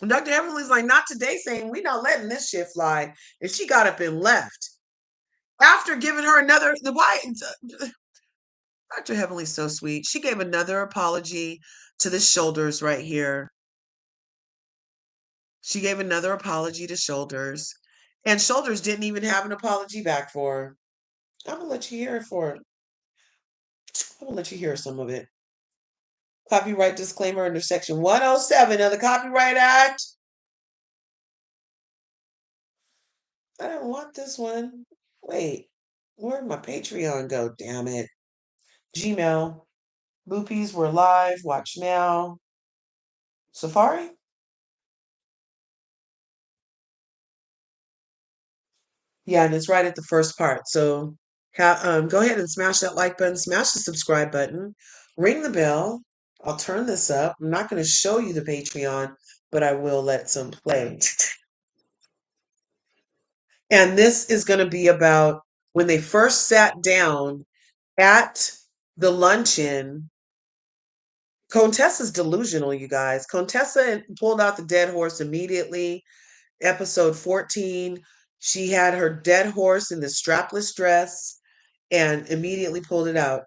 Dr. Heavenly's like, not today, saying we not letting this shit fly. And she got up and left. After giving her another the why Dr. Heavenly's so sweet. She gave another apology to the Shoulders right here. She gave another apology to Shoulders. And Shoulders didn't even have an apology back for her. I'm gonna let you hear it for it. I'm gonna let you hear some of it. Copyright disclaimer under Section 107 of the Copyright Act. I don't want this one. Wait, where'd my Patreon go? Damn it. Gmail. Boopies, we're live. Watch now. Safari? Yeah, and it's right at the first part. So go ahead and smash that like button, smash the subscribe button, ring the bell. I'll turn this up. I'm not going to show you the Patreon, but I will let some play. And this is going to be about when they first sat down at the luncheon. Contessa's delusional, you guys. Contessa pulled out the dead horse immediately. Episode 14. She had her dead horse in the strapless dress and immediately pulled it out.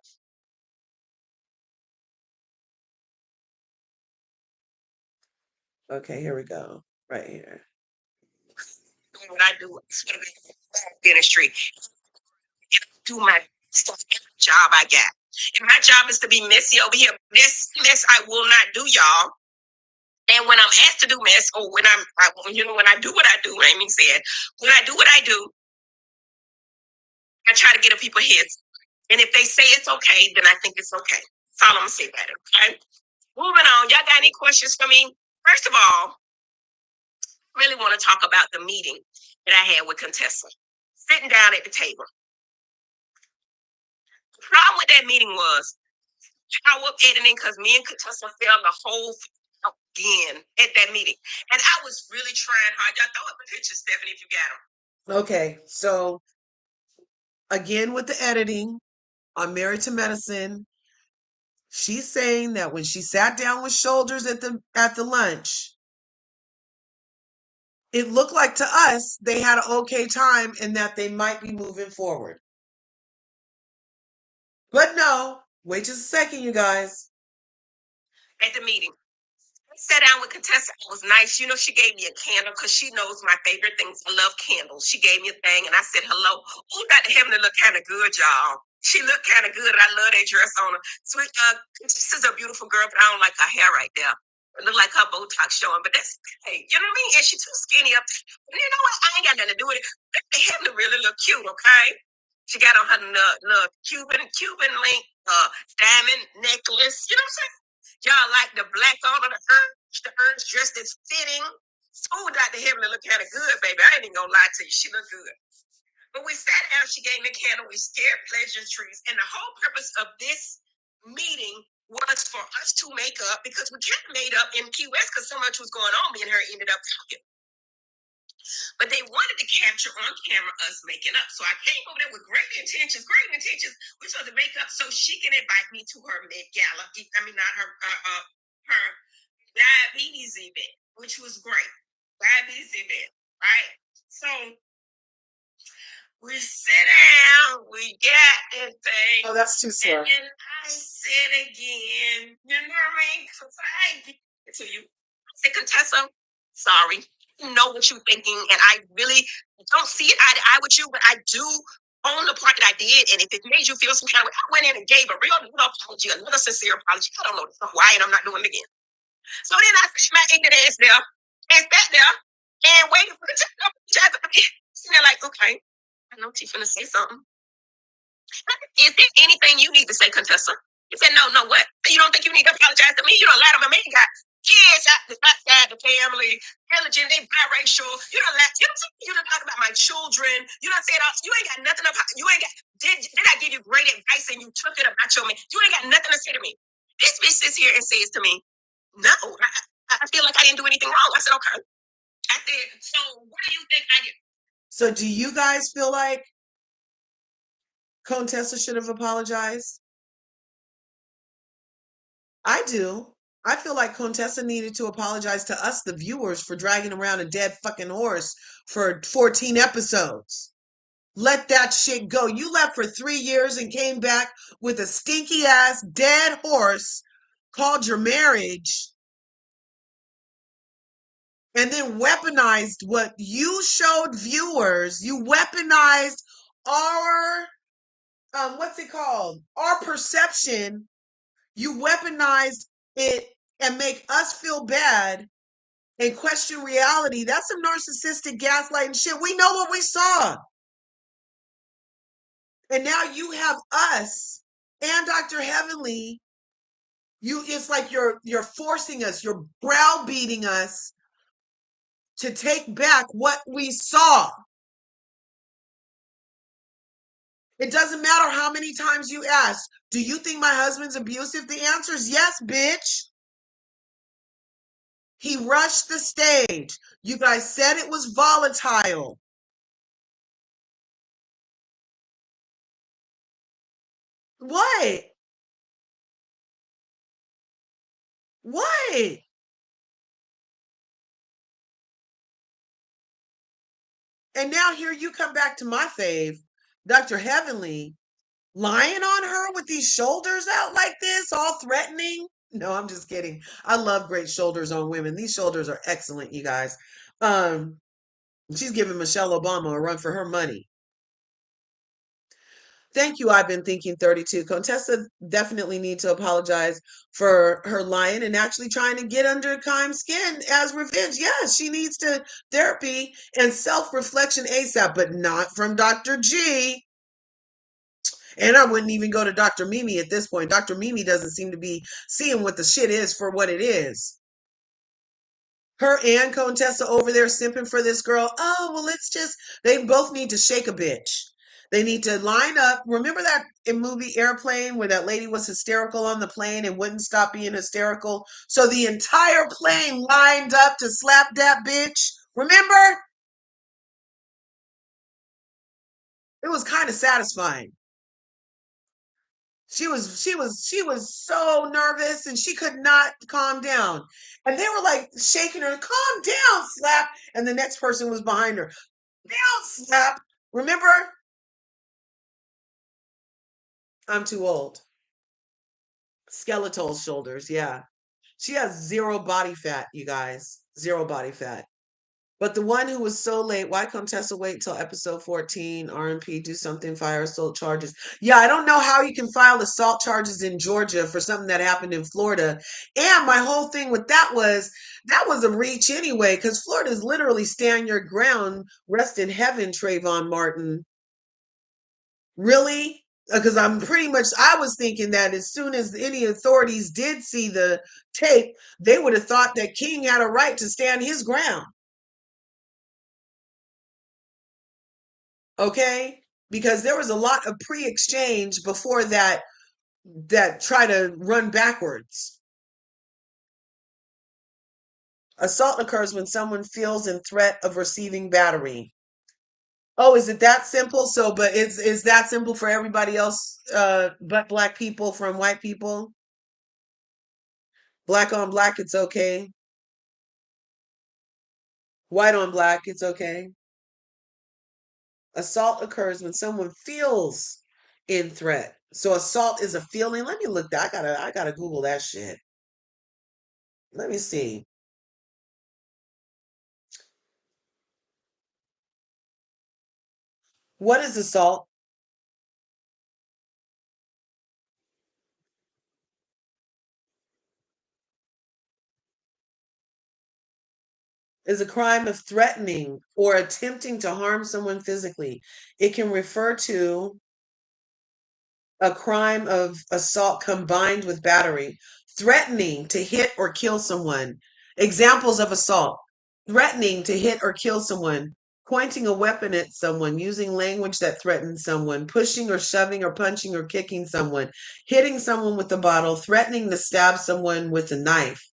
Okay, here we go. Right here. What I do dentistry, do my stuff, job I got. And my job is to be messy over here. This mess I will not do, y'all. And when I'm asked to do mess, or when when I do what I do, Amy said, when I do what I do, I try to get in people's heads. And if they say it's okay, then I think it's okay. That's all I'm gonna say about it. Okay. Moving on. Y'all got any questions for me? First of all, I really want to talk about the meeting that I had with Contessa. Sitting down at the table. The problem with that meeting was power up editing because me and Contessa fell the whole out again at that meeting. And I was really trying hard. Y'all throw up the pictures, Stephanie, if you got them. Okay, so again with the editing on Married to Medicine, she's saying that when she sat down with Shoulders at the lunch, it looked like to us they had an okay time and that they might be moving forward. But no, wait just a second, you guys. At the meeting, I sat down with Contessa. It was nice. You know, she gave me a candle because she knows my favorite things. I love candles. She gave me a thing and I said hello. Oh, Dr. Heaven look kind of good, y'all. She looked kind of good. I love that dress on her. Sweet, Contessa's a beautiful girl, but I don't like her hair right there. It looked like her Botox showing, but that's okay. You know what I mean? And she's too skinny up. But you know what? I ain't got nothing to do with it. Dr. Heaven really look cute, okay? She got on her little Cuban link diamond necklace. You know what I'm saying? Y'all like the black on the urge dress that's fitting. Oh, Dr. Heavenly look kind of good, baby. I ain't even gonna lie to you. She look good. But we sat down, she gave me a candle, we scared pleasantries. And the whole purpose of this meeting was for us to make up because we kind of made up in Key West because so much was going on. Me and her ended up talking. But they wanted to capture on camera us making up. So I came over there with great intentions, which was to make up so she can invite me to her mid gala. I mean, not her diabetes event, which was great. Diabetes event, right? So we sit down, we got that thing. Oh, that's too slow. And I said again, you know what I mean? Because I get it to you. I said, Contessa, sorry. I know what you're thinking, and I really don't see it eye to eye with you, but I do own the part that I did. And if it made you feel some kind of way, I went in and gave a real apology, another sincere apology. I don't know why, and I'm not doing it again. So then I sat my ignorant ass there and sat there and waited for the check to apologize to me. And they're like, okay, I know she's finna say something. Is there anything you need to say, Contessa? He said, no, what? You don't think you need to apologize to me? You don't lie to me. You got kids outside the family, religion, they biracial. You don't lie. You don't talk about my children. You don't say it all. You ain't got nothing about, you ain't got, did I give you great advice and you took it about your man? You ain't got nothing to say to me. This bitch sits here and says to me, no, I feel like I didn't do anything wrong. I said, okay. I said, so what do you think I did? So do you guys feel like Contessa should have apologized? I do. I feel like Contessa needed to apologize to us, the viewers, for dragging around a dead fucking horse for 14 episodes. Let that shit go. You left for 3 years and came back with a stinky ass dead horse called your marriage and then weaponized what you showed viewers. You weaponized our, what's it called? Our perception. You weaponized it and make us feel bad and question reality. That's some narcissistic gaslighting shit. We know what we saw. And now you have us and Dr. Heavenly. It's like you're forcing us, you're browbeating us to take back what we saw. It doesn't matter how many times you ask, do you think my husband's abusive? The answer is yes, bitch. He rushed the stage. You guys said it was volatile. What? What? And now here you come back to my fave, Dr. Heavenly, lying on her with these shoulders out like this, all threatening. No, I'm just kidding. I love great shoulders on women. These shoulders are excellent, you guys. Um, she's giving Michelle Obama a run for her money. Thank you. I've been thinking 32. Contessa definitely need to apologize for her lying and actually trying to get under Kime's skin as revenge. Yes, she needs to therapy and self-reflection ASAP, but not from Dr. G. And I wouldn't even go to Dr. Mimi at this point. Dr. Mimi doesn't seem to be seeing what the shit is for what it is. Her and Contessa over there simping for this girl. Oh, well, they both need to shake a bitch. They need to line up. Remember that in movie Airplane where that lady was hysterical on the plane and wouldn't stop being hysterical? So the entire plane lined up to slap that bitch. Remember? It was kind of satisfying. She was so nervous and she could not calm down. And they were like shaking her, calm down, slap. And the next person was behind her. Down, slap. Remember? I'm too old. Skeletal shoulders, yeah. She has zero body fat, you guys. Zero body fat. But the one who was so late, why Contessa wait till episode 14? RMP, do something, fire assault charges. Yeah, I don't know how you can file assault charges in Georgia for something that happened in Florida. And my whole thing with that was a reach anyway, because Florida is literally stand your ground, rest in heaven, Trayvon Martin. Really? Because I was thinking that as soon as any authorities did see the tape, they would have thought that King had a right to stand his ground. Okay, because there was a lot of pre-exchange before that try to run backwards. Assault occurs when someone feels in threat of receiving battery. Oh, is it that simple? So but is that simple for everybody else but black people from white people? Black on black, it's okay. White on black, it's okay. Assault occurs when someone feels in threat. So assault is a feeling. Let me look that. I gotta Google that shit. Let me see. What is assault? Is a crime of threatening or attempting to harm someone physically. It can refer to a crime of assault combined with battery, threatening to hit or kill someone. Examples of assault: threatening to hit or kill someone, pointing a weapon at someone, using language that threatens someone, pushing or shoving or punching or kicking someone, hitting someone with a bottle, threatening to stab someone with a knife.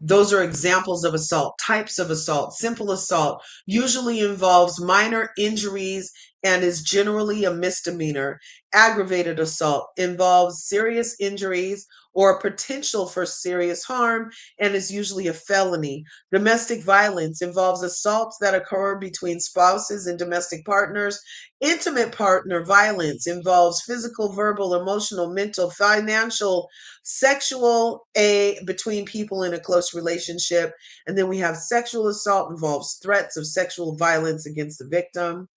Those are examples of assault. Types of assault. Simple assault usually involves minor injuries and is generally a misdemeanor. Aggravated assault involves serious injuries or potential for serious harm and is usually a felony. Domestic violence involves assaults that occur between spouses and domestic partners. Intimate partner violence involves physical, verbal, emotional, mental, financial, sexual a between people in a close relationship. And then we have sexual assault involves threats of sexual violence against the victim.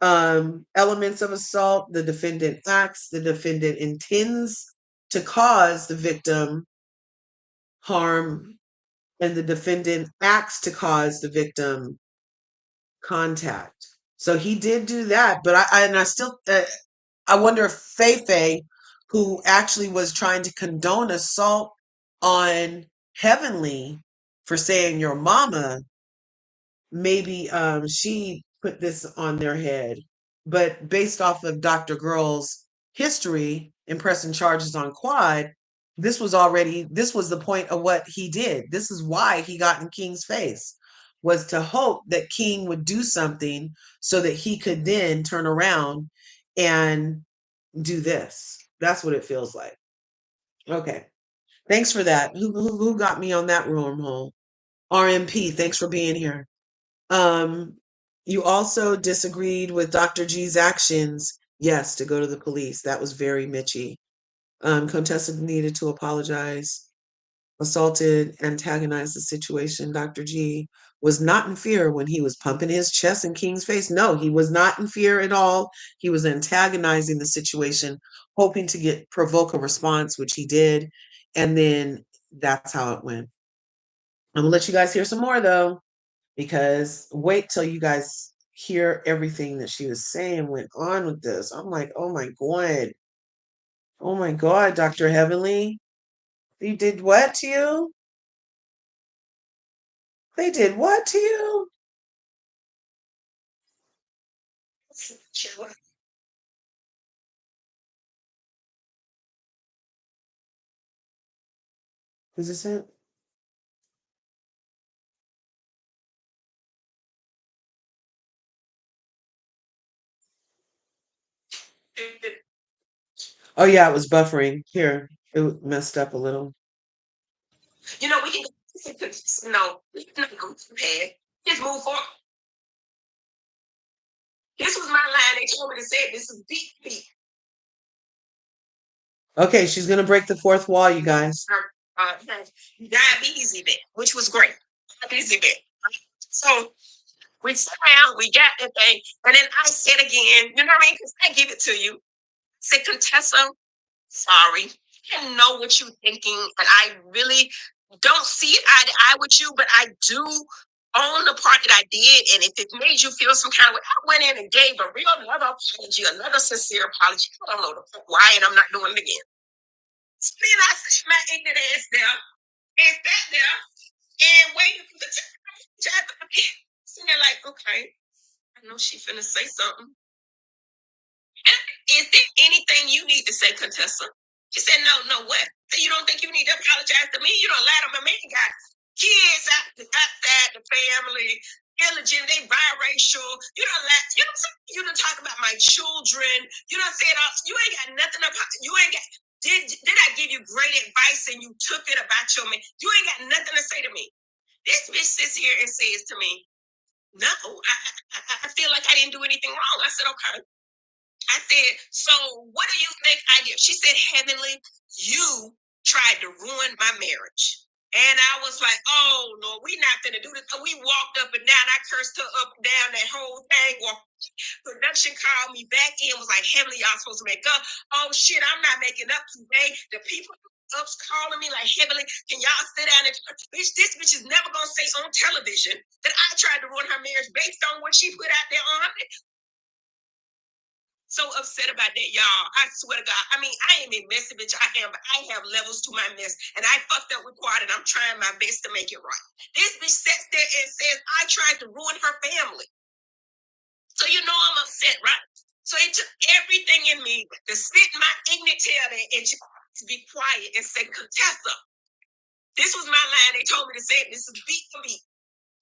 Elements of assault: the defendant acts, the defendant intends to cause the victim harm, and the defendant acts to cause the victim contact. So he did do that, but I still I wonder if Fei, who actually was trying to condone assault on Heavenly for saying your mama, maybe she put this on their head. But based off of Dr. Girl's history in pressing charges on Quad, this was the point of what he did. This is why he got in King's face, was to hope that King would do something so that he could then turn around and do this. That's what it feels like. Okay. Thanks for that. Who got me on that wormhole? RMP, thanks for being here. Um, You also disagreed with Dr. G's actions. Yes, to go to the police. That was very Mitchy. Contessa needed to apologize. Assaulted, antagonized the situation. Dr. G was not in fear when he was pumping his chest in King's face. No, he was not in fear at all. He was antagonizing the situation, hoping to provoke a response, which he did. And then that's how it went. I'm gonna let you guys hear some more though, because wait till you guys hear everything that she was saying went on with this. I'm like, oh my God. Oh my God, Dr. Heavenly. They did what to you? They did what to you? Is this it? Oh yeah, it was buffering. Here, it messed up a little. You know, we can no, we can go ahead. Just move forward. This was my line. They told me to say it. This is deep, deep. Okay, she's gonna break the fourth wall, you guys. Diabetes event, which was great. Diabetes event. So we sat around, we got that thing, and then I said again, you know what I mean? Because I give it to you. I said, Contessa, sorry. I know what you're thinking, and I really don't see it eye to eye with you, but I do own the part that I did. And if it made you feel some kind of way, I went in and gave a real another apology, another sincere apology. I don't know why, and I'm not doing it again. So then I sat my ignorant ass there and sat there and waited for the time. Sitting there like, okay, I know she finna say something. Is there anything you need to say, Contessa? She said, no, what? So you don't think you need to apologize to me? You don't lie to my man. Got kids outside the family, illegitimate, they biracial. You don't lie. You don't talk about my children. You don't say it all. You ain't got nothing about, you ain't got, did I give you great advice and you took it about your man? You ain't got nothing to say to me. This bitch sits here and says to me, no, I feel like I didn't do anything wrong. I said, okay. I said, so what do you think I did? She said, Heavenly, you tried to ruin my marriage. And I was like, oh, no, we not going to do this. So we walked up and down. I cursed her up and down that whole thing. Production called me back in, was like, Heavenly, y'all supposed to make up. Oh, shit, I'm not making up today. The people up's calling me like, Heavenly, can y'all sit down and bitch, this bitch is never going to say on television that I tried to ruin her marriage based on what she put out there on it. So upset about that, y'all. I swear to God. I mean, I ain't a messy bitch. I am, but I have levels to my mess. And I fucked up with Quad, and I'm trying my best to make it right. This bitch sits there and says, I tried to ruin her family. So you know I'm upset, right? So it took everything in me to sit my ignorant tail there and just to be quiet and say, Contessa, this was my line. They told me to say it. This is beat for beat.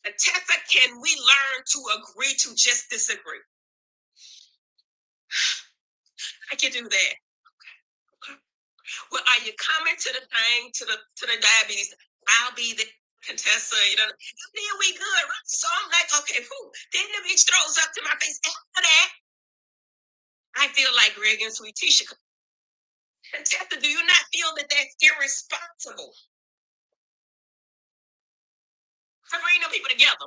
Contessa, can we learn to agree to just disagree? I can do that. Well, are you coming to the thing to the diabetes? I'll be the Contessa, you know. Then we good, right? So I'm like, okay, whew. Then the bitch throws up to my face. After that, I feel like Greg and Sweet Tisha. Contessa, do you not feel that that's irresponsible to bring them people together?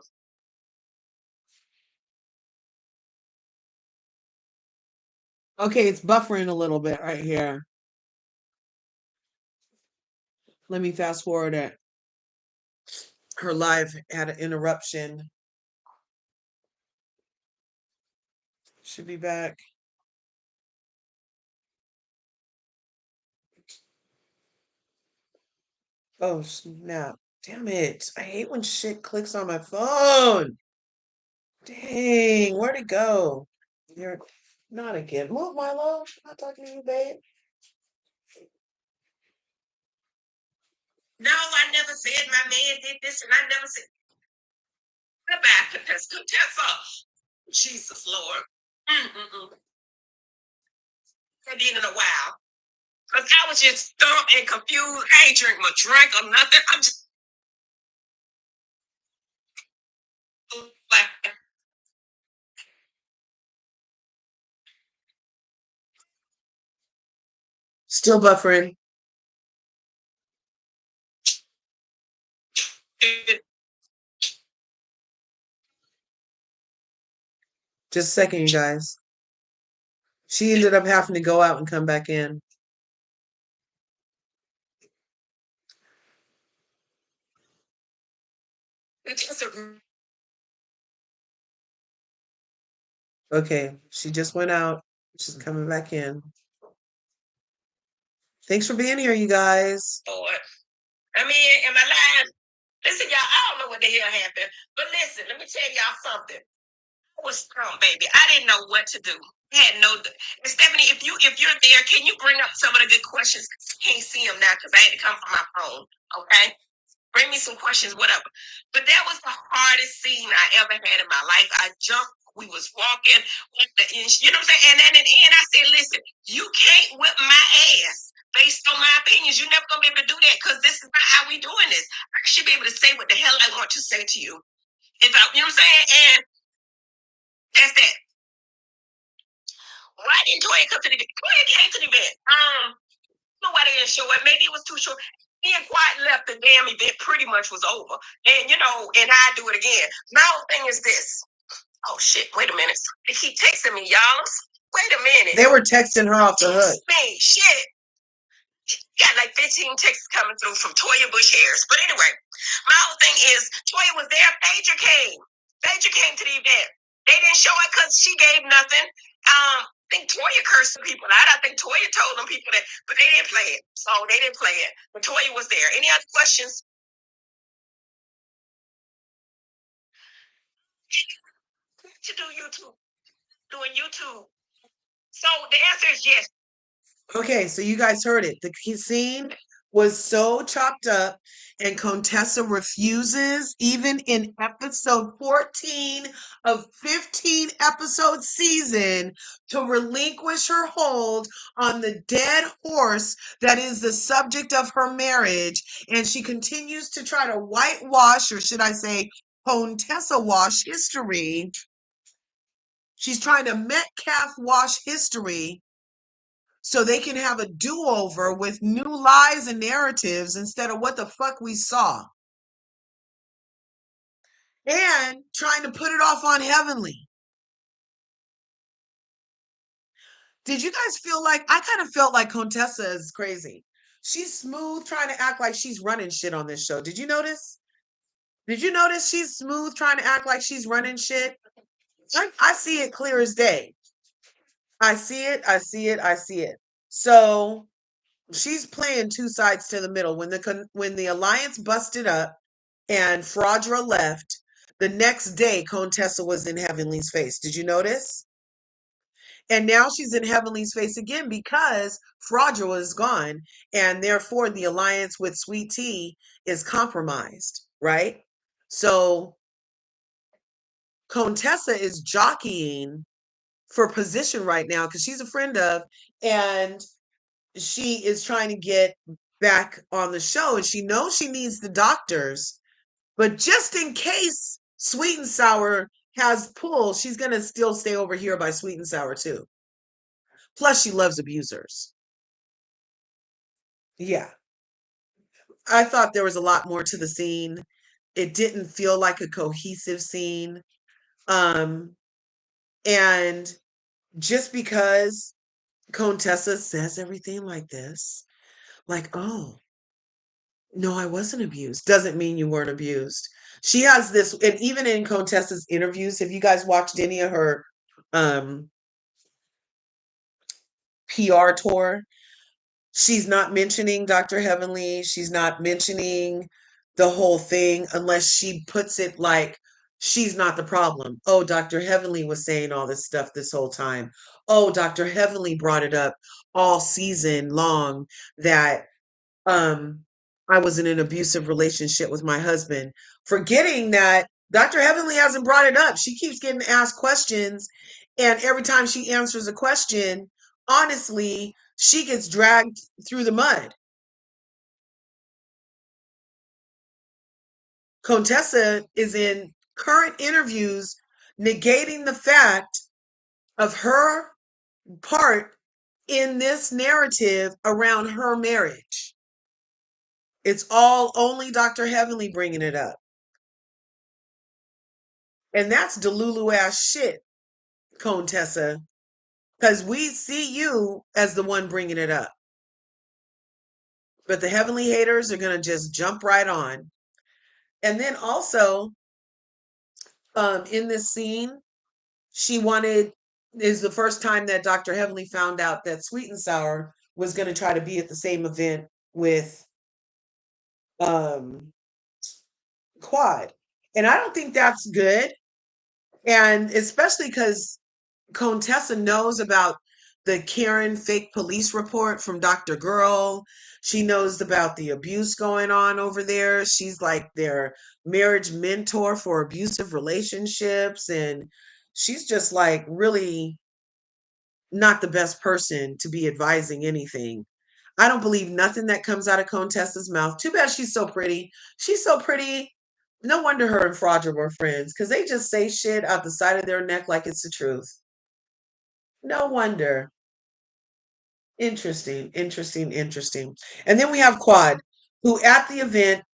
Okay, it's buffering a little bit right here. Let me fast forward it. Her live had an interruption. Should be back. Oh, snap. Damn it. I hate when shit clicks on my phone. Dang, where'd it go? You're not again. Move, Milo. I'm not talking to you, babe. No, I never said my man did this, and I never said. Goodbye, Contessa. Jesus, Lord. Mm-mm-mm. I did in a while. Because I was just stumped and confused. I ain't drink my drink or nothing. I'm just like, Still buffering. Just a second, you guys. She ended up having to go out and come back in. Okay, she just went out. She's coming back in. Thanks for being here, you guys. I mean, am I lying? Listen, y'all, I don't know what the hell happened. But listen, let me tell y'all something. I was strong, baby. I didn't know what to do. I had no. And Stephanie, if you're there, can you bring up some of the good questions? I can't see them now because I had to come from my phone. Okay. Bring me some questions, whatever. But that was the hardest scene I ever had in my life. I jumped. We was walking. You know what I'm saying? And then in the end, I said, listen, you can't whip my ass based on my opinions. You're never going to be able to do that because this is not how we doing this. I should be able to say what the hell I want to say to you. If I, you know what I'm saying? And that's that. Why didn't Toya come to the event? Toya came to the event. Nobody didn't show up. Maybe it was too short. Me and Quiet left, the damn event pretty much was over. And you know, and I do it again. My whole thing is this. Oh shit, wait a minute. They keep texting me, y'all. Wait a minute. They were texting her off the hook. Man, shit. Got like 15 texts coming through from Toya Bush Harris. But anyway, my whole thing is Toya was there. Phaedra came. Phaedra came to the event. They didn't show up because she gave nothing. I think Toya cursed some people out. I think Toya told them people that, but they didn't play it. So they didn't play it. But Toya was there. Any other questions? To do YouTube. Doing YouTube. So the answer is yes. Okay, so you guys heard it. The scene was so chopped up, and Conetessa refuses, even in episode 14 of 15 episode season, to relinquish her hold on the dead horse that is the subject of her marriage. And she continues to try to whitewash, or should I say, Conetessa wash history. She's trying to Metcalf wash history so they can have a do-over with new lies and narratives instead of what the fuck we saw. And trying to put it off on Heavenly. Did you guys feel like, I kind of felt like Conetessa is crazy. She's smooth trying to act like she's running shit on this show. Did you notice? Did you notice she's smooth trying to act like she's running shit? I see it clear as day. I see it, I see it, I see it. So she's playing two sides to the middle. When the alliance busted up and Fraudra left, the next day Conetessa was in Heavenly's face. Did you notice? And now she's in Heavenly's face again because Fraudra was gone, and therefore the alliance with Sweet Tea is compromised, right? So Conetessa is jockeying for position right now because she's a friend of, and she is trying to get back on the show, and she knows she needs the doctors, but just in case Sweet and Sour has pull, she's going to still stay over here by Sweet and Sour too. Plus she loves abusers. Yeah. I thought there was a lot more to the scene. It didn't feel like a cohesive scene. And just because Conetessa says everything like this, like, oh, no, I wasn't abused, doesn't mean you weren't abused. She has this, and even in Conetessa's interviews, have you guys watched any of her PR tour? She's not mentioning Dr. Heavenly. She's not mentioning the whole thing unless she puts it like she's not the problem. Oh, Dr. Heavenly was saying all this stuff this whole time. Oh, Dr. Heavenly brought it up all season long that I was in an abusive relationship with my husband, forgetting that Dr. Heavenly hasn't brought it up. She keeps getting asked questions, and every time she answers a question, honestly, she gets dragged through the mud. Conetessa is in current interviews negating the fact of her part in this narrative around her marriage. It's all only Dr. Heavenly bringing it up. And that's Delulu ass shit, Conetessa, because we see you as the one bringing it up. But the Heavenly haters are going to just jump right on. And then also, in this scene, is the first time that Dr. Heavenly found out that Sweet and Sour was going to try to be at the same event with um, Quad. And I don't think that's good. And especially because Contessa knows about the Karen fake police report from Dr. Girl. She knows about the abuse going on over there. She's like their marriage mentor for abusive relationships. And she's just like really not the best person to be advising anything. I don't believe nothing that comes out of Contessa's mouth. Too bad she's so pretty. She's so pretty. No wonder her and Fraudra were friends because they just say shit out the side of their neck like it's the truth. No wonder. Interesting, interesting, interesting. And then we have Quad, who at the event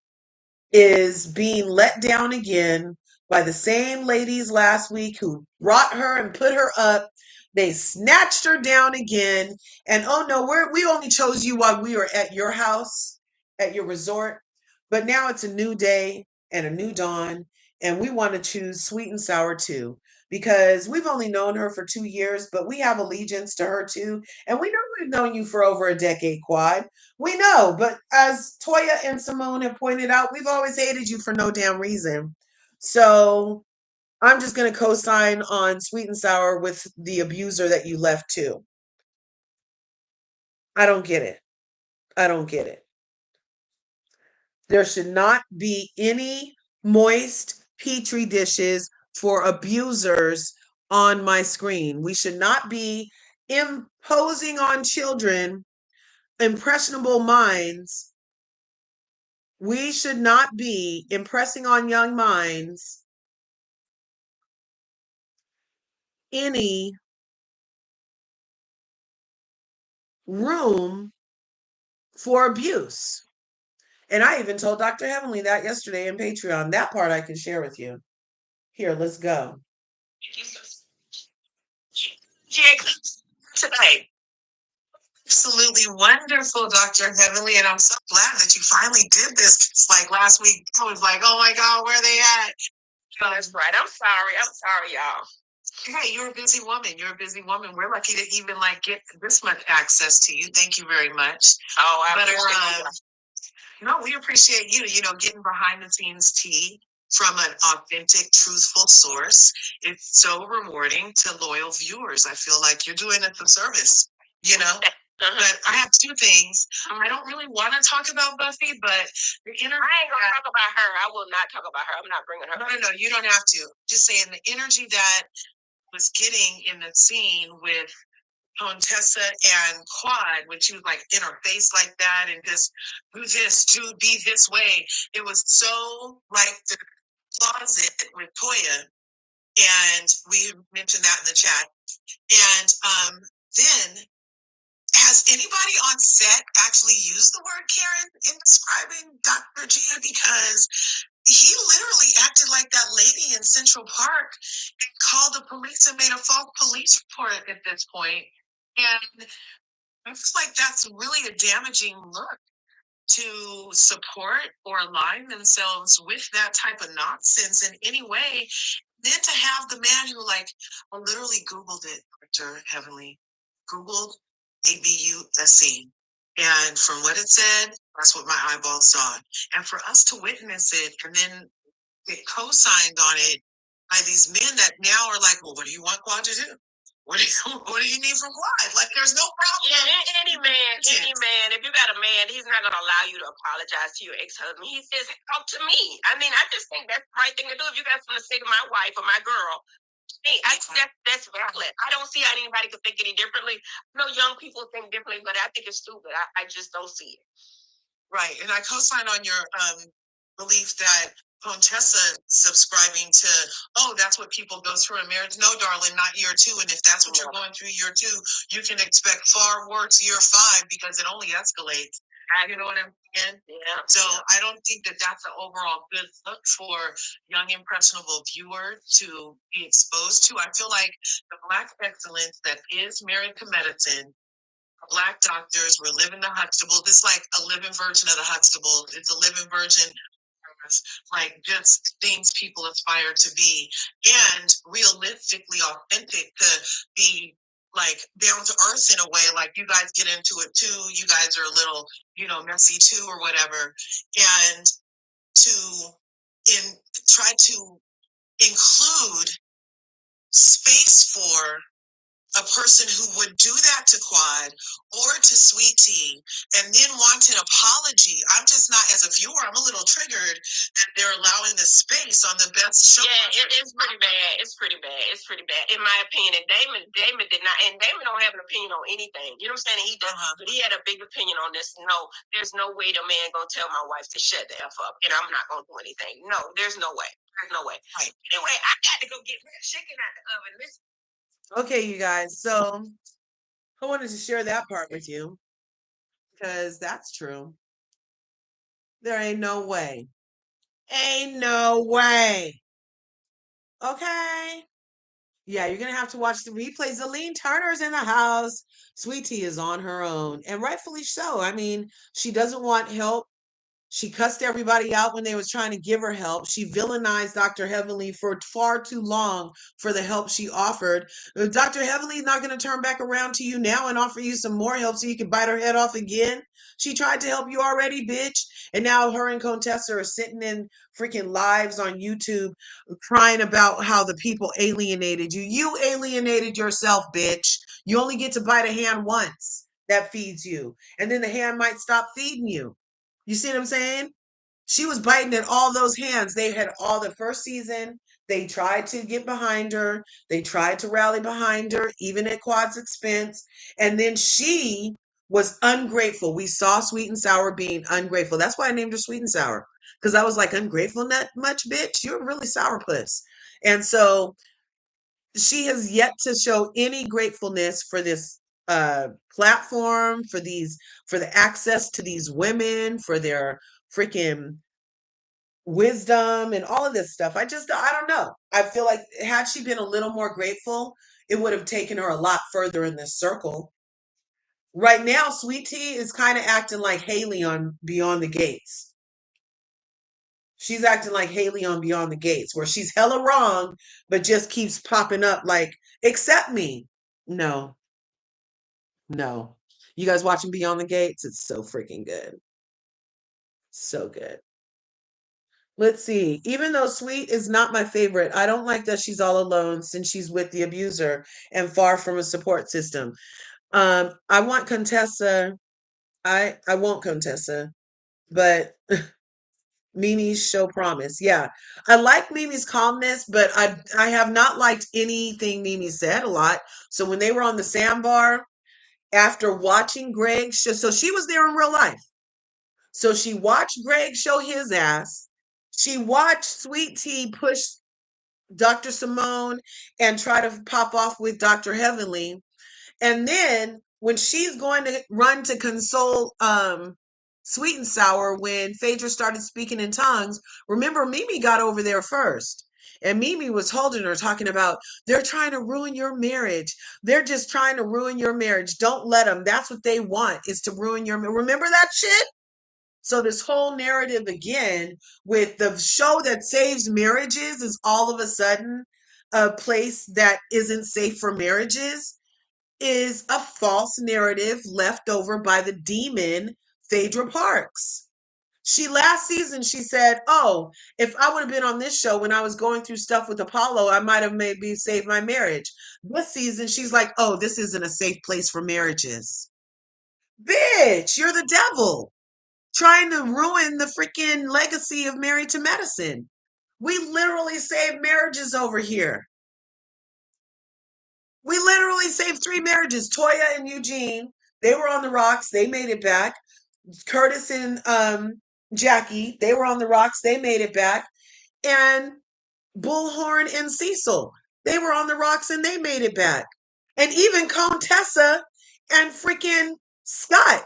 is being let down again by the same ladies last week who brought her and put her up. They snatched her down again. And oh no, we only chose you while we were at your house, at your resort. But now it's a new day and a new dawn. And we want to choose Sweet and Sour too, because we've only known her for 2 years, but we have allegiance to her too. And we know we've known you for over a decade, Quad. We know, but as Toya and Simone have pointed out, we've always hated you for no damn reason. So I'm just going to co-sign on Sweet and Sour with the abuser that you left too. I don't get it. I don't get it. There should not be any moist petri dishes for abusers on my screen. We should not be imposing on children impressionable minds. We should not be impressing on young minds any room for abuse. And I even told Dr. Heavenly that yesterday in Patreon. That part I can share with you. Here, let's go. Today. Absolutely wonderful, Dr. Heavenly. And I'm so glad that you finally did this. It's like last week, I was like, oh my God, where are they at? Oh, that's right. I'm sorry. I'm sorry, y'all. Hey, you're a busy woman. You're a busy woman. We're lucky to even like get this much access to you. Thank you very much. Oh, I appreciate it. No, we appreciate you, getting behind the scenes tea from an authentic, truthful source. It's so rewarding to loyal viewers. I feel like you're doing it for service, you know? But I have two things. I don't really want to talk about Buffy, but the energy. I ain't gonna talk about her. I will not talk about her. I'm not bringing her. No, you don't have to. Just saying the energy that was getting in the scene with Conetessa and Quad, when she was like in her face like that and just do this, be this way. It was so like the closet with Toya. And we mentioned that in the chat. And then has anybody on set actually used the word Karen in describing Dr. Gia? Because he literally acted like that lady in Central Park and called the police and made a false police report at this point. And I feel like that's really a damaging look to support or align themselves with that type of nonsense in any way. Then to have the man who like literally Googled it, Dr. Heavenly, Googled ABUSC. And from what it said, that's what my eyeballs saw. And for us to witness it and then get co-signed on it by these men that now are like, well, what do you want Quad to do? What do you need from Quad? Like, there's no problem. Yeah, any man, if you got a man, he's not going to allow you to apologize to your ex-husband. He says, talk to me. I mean, I just think that's the right thing to do. If you got something to say to my wife or my girl, hey, that's valid. I don't see how anybody could think any differently. I know young people think differently, but I think it's stupid. I just don't see it. Right. And I co-sign on your belief that Contessa subscribing to, oh, that's what people go through in marriage. No, darling, not year two. And if that's what you're going through year two, you can expect far worse year five because it only escalates. You know what I'm saying? Yeah. So I don't think that that's an overall good look for young, impressionable viewers to be exposed to. I feel like the Black excellence that is Married to Medicine, Black doctors, we're living the Huxtable. This is like a living version of the Huxtable. It's a living version, like just things people aspire to be, and realistically authentic to be like down to earth in a way. Like you guys get into it too. You guys are a little, messy too, or whatever, and to in try to include space for a person who would do that to Quad or to Sweet Tea and then want an apology. I'm just not, as a viewer, I'm a little triggered that they're allowing the space on the best show. Yeah, it's pretty bad. It's pretty bad. It's pretty bad, in my opinion. And Damon did not, and Damon don't have an opinion on anything. You know what I'm saying? He does, but he had a big opinion on this. No, there's no way the man gonna tell my wife to shut the F up, and I'm not gonna do anything. No, there's no way. There's no way. Right. Anyway, I got to go get that chicken out the oven. Listen. Okay, you guys. So I wanted to share that part with you because that's true. There ain't no way. Ain't no way. Okay. Yeah, you're going to have to watch the replays. Aline Turner's in the house. Sweet Tea is on her own, and rightfully so. I mean, she doesn't want help. She cussed everybody out when they was trying to give her help. She villainized Dr. Heavenly for far too long for the help she offered. Dr. Heavenly is not going to turn back around to you now and offer you some more help so you can bite her head off again. She tried to help you already, bitch. And now her and Contessa are sitting in freaking lives on YouTube crying about how the people alienated you. You alienated yourself, bitch. You only get to bite a hand once that feeds you. And then the hand might stop feeding you. You see what I'm saying? She was biting at all those hands. They had all the first season. They tried to get behind her. They tried to rally behind her, even at Quad's expense. And then she was ungrateful. We saw Sweet and Sour being ungrateful. That's why I named her Sweet and Sour. Because I was like, ungrateful that much, bitch? You're really sourpuss. And so she has yet to show any gratefulness for this platform, for the access to these women, for their freaking wisdom and all of this stuff. I don't know. I feel like had she been a little more grateful, it would have taken her a lot further in this circle. Right now, Sweet Tea is kind of acting like Haley on Beyond the Gates. She's acting like Haley on Beyond the Gates, where she's hella wrong, but just keeps popping up like, accept me. No, no. You guys watching Beyond the Gates? It's so freaking good. So good. Let's see. Even though Sweet is not my favorite, I don't like that she's all alone since she's with the abuser and far from a support system. I want Contessa. I won't Contessa, but Mimi's show promise. Yeah. I like Mimi's calmness, but I have not liked anything Mimi said a lot. So when they were on the sandbar, after watching Greg so she was there in real life. So she watched Greg show his ass. She watched Sweet Tea push Dr. Simone and try to pop off with Dr. Heavenly. And then when she's going to run to console Sweet and Sour when Phaedra started speaking in tongues, remember Mimi got over there first. And Mimi was holding her, talking about, they're trying to ruin your marriage. They're just trying to ruin your marriage. Don't let them. That's what they want, is to ruin your marriage. Remember that shit? So this whole narrative again with the show that saves marriages is all of a sudden a place that isn't safe for marriages is a false narrative left over by the demon Phaedra Parks. Last season she said, "Oh, if I would have been on this show when I was going through stuff with Apollo, I might have maybe saved my marriage." This season she's like, "Oh, this isn't a safe place for marriages." Bitch, you're the devil trying to ruin the freaking legacy of Married to Medicine. We literally saved marriages over here. We literally saved 3 marriages. Toya and Eugene, they were on the rocks. They made it back. Curtis and Jackie, they were on the rocks. They made it back. and Bullhorn and Cecil. They were on the rocks and they made it back. And even Conetessa and freaking Scott,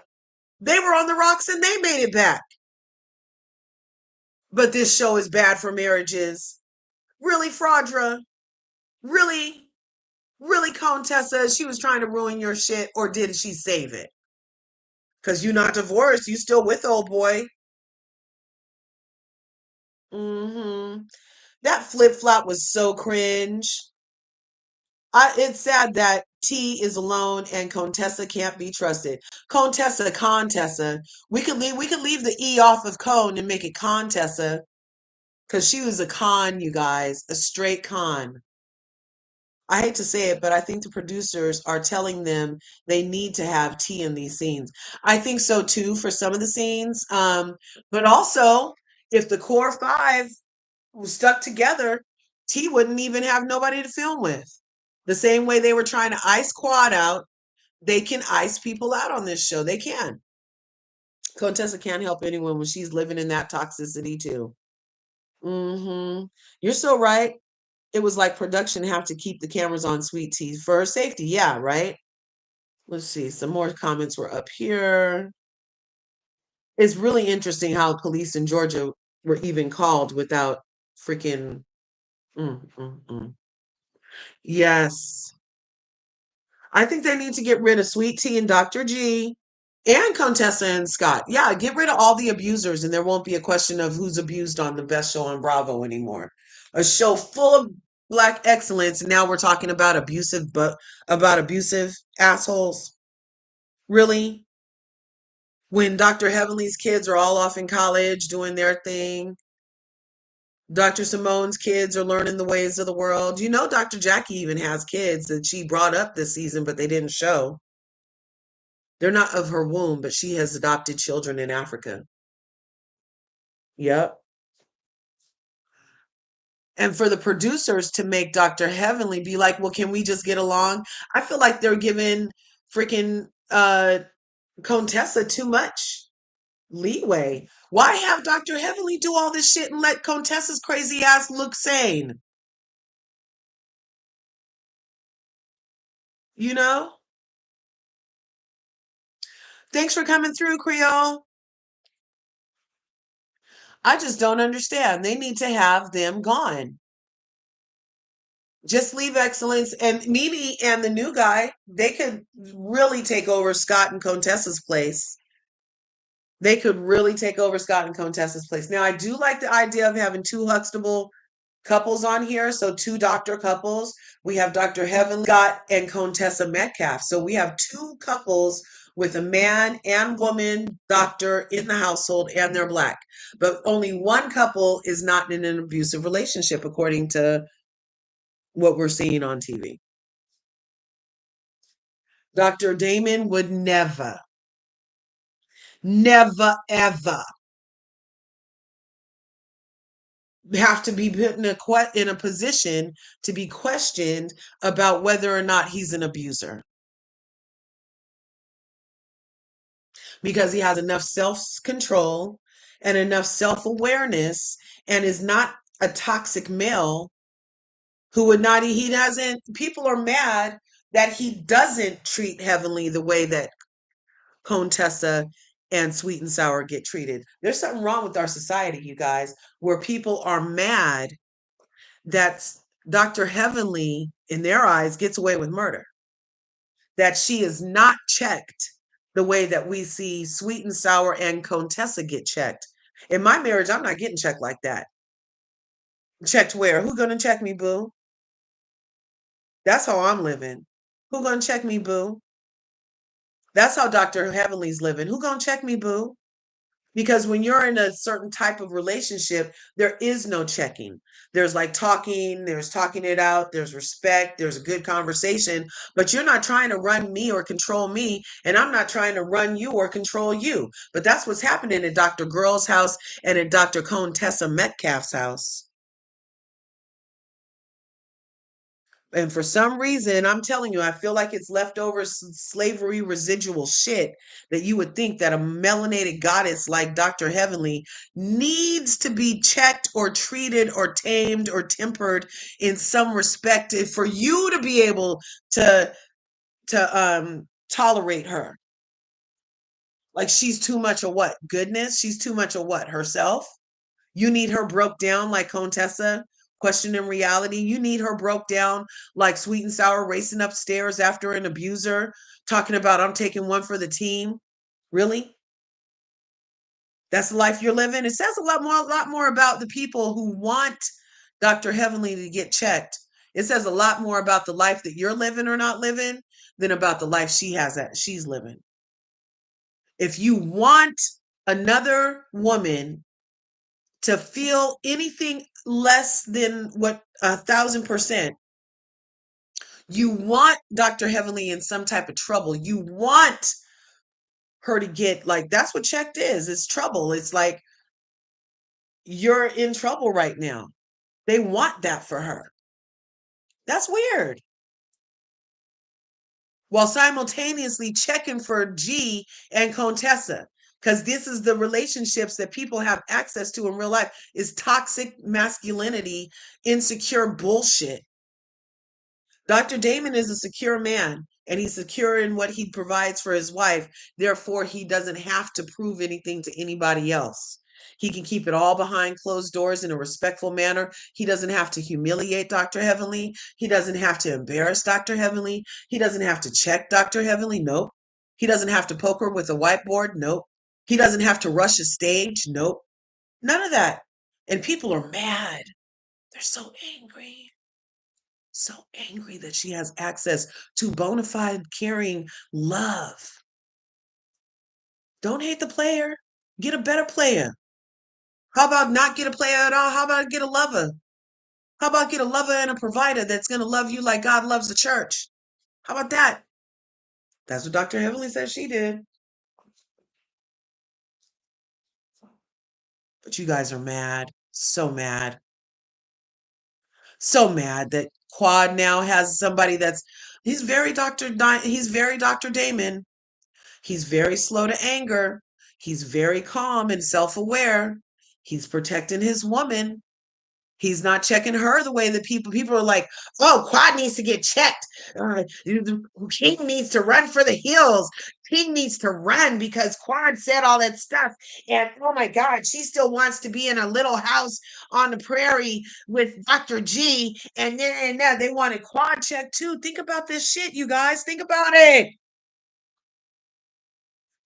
they were on the rocks and they made it back. But this show is bad for marriages. Really, Fraudra? Really? Really, Conetessa? She was trying to ruin your shit, or did she save it? Because you're not divorced. You still with old boy. Mm-hmm. That flip-flop was so cringe. It's sad that T is alone and Contessa can't be trusted. Contessa. We could leave the E off of Cone and make it Contessa because she was a con, you guys, a straight con. I hate to say it, but I think the producers are telling them they need to have T in these scenes. I think so too for some of the scenes. But also, if the core five was stuck together, T wouldn't even have nobody to film with. The same way they were trying to ice Quad out, they can ice people out on this show. They can. Contessa can't help anyone when she's living in that toxicity too. Mm-hmm. You're so right. It was like production have to keep the cameras on Sweet Tea for safety. Yeah, right. Let's see. Some more comments were up here. It's really interesting how police in Georgia were even called without freaking. Mm, mm, mm. Yes. I think they need to get rid of Sweet Tea and Dr. G and Contessa and Scott. Yeah, get rid of all the abusers, and there won't be a question of who's abused on the best show on Bravo anymore. A show full of black excellence, and now we're talking about abusive assholes. Really? When Dr. Heavenly's kids are all off in college doing their thing, Dr. Simone's kids are learning the ways of the world. You know, Dr. Jackie even has kids that she brought up this season, but they didn't show. They're not of her womb, but she has adopted children in Africa. Yep. And for the producers to make Dr. Heavenly be like, well, can we just get along? I feel like they're giving freaking Contessa too much leeway. Why have Dr. Heavenly do all this shit and let Contessa's crazy ass look sane? You know? Thanks for coming through, Creole. I just don't understand. They need to have them gone. Just leave excellence. And Mimi and the new guy, they could really take over Scott and Contessa's place. They could really take over Scott and Contessa's place. Now, I do like the idea of having two Huxtable couples on here. So, two doctor couples. We have Dr. Heavenly Scott and Contessa Metcalf. So, we have two couples with a man and woman doctor in the household, and they're black. But only one couple is not in an abusive relationship, according to what we're seeing on TV. Dr. Damon would never, never, ever have to be put in a position to be questioned about whether or not he's an abuser, because he has enough self-control and enough self-awareness and is not a toxic male who would not, he doesn't, people are mad that he doesn't treat Heavenly the way that Contessa and Sweet and Sour get treated. There's something wrong with our society, you guys, where people are mad that Dr. Heavenly, in their eyes, gets away with murder, that she is not checked the way that we see Sweet and Sour and Contessa get checked. In my marriage, I'm not getting checked like that. Checked where? Who gonna check me, boo? That's how I'm living. Who gonna check me, boo? That's how Dr. Heavenly's living. Who gonna check me, boo? Because when you're in a certain type of relationship, there is no checking. There's like talking, there's talking it out, there's respect, there's a good conversation, but you're not trying to run me or control me, and I'm not trying to run you or control you. But that's what's happening at Dr. Girl's house and at Dr. Contessa Metcalf's house. And for some reason, I'm telling you, I feel like it's leftover slavery residual shit that you would think that a melanated goddess like Dr. Heavenly needs to be checked or treated or tamed or tempered in some respect for you to be able to tolerate her. Like she's too much of what? Goodness? She's too much of what? Herself? You need her broke down like Conetessa, questioning reality. You need her broke down like Sweet and Sour racing upstairs after an abuser, talking about I'm taking one for the team. Really? That's the life you're living? It says a lot more about the people who want Dr. Heavenly to get checked. It says a lot more about the life that you're living or not living than about the life she's living. If you want another woman to feel anything less than what 1,000%, you want Dr. Heavenly in some type of trouble. You want her to get like, that's what checked is. It's trouble. It's like you're in trouble right now. They want that for her. That's weird. While simultaneously checking for G and Contessa. Because this is the relationships that people have access to in real life is toxic masculinity, insecure bullshit. Dr. Damon is a secure man and he's secure in what he provides for his wife. Therefore, he doesn't have to prove anything to anybody else. He can keep it all behind closed doors in a respectful manner. He doesn't have to humiliate Dr. Heavenly. He doesn't have to embarrass Dr. Heavenly. He doesn't have to check Dr. Heavenly. Nope. He doesn't have to poke her with a whiteboard. Nope. He doesn't have to rush a stage. Nope. None of that. And people are mad. They're so angry. So angry that she has access to bona fide, caring love. Don't hate the player. Get a better player. How about not get a player at all? How about get a lover? How about get a lover and a provider that's going to love you like God loves the church? How about that? That's what Dr. Heavenly said she did. But you guys are mad. So mad. So mad that Quad now has somebody that's he's very Dr. Damon. He's very slow to anger. He's very calm and self-aware. He's protecting his woman. He's not checking her the way that people are like, oh, Quad needs to get checked. King needs to run for the hills. King needs to run because Quad said all that stuff. And oh my God, she still wants to be in a little house on the prairie with Dr. G. And then they wanted Quad checked too. Think about this shit, you guys. Think about it.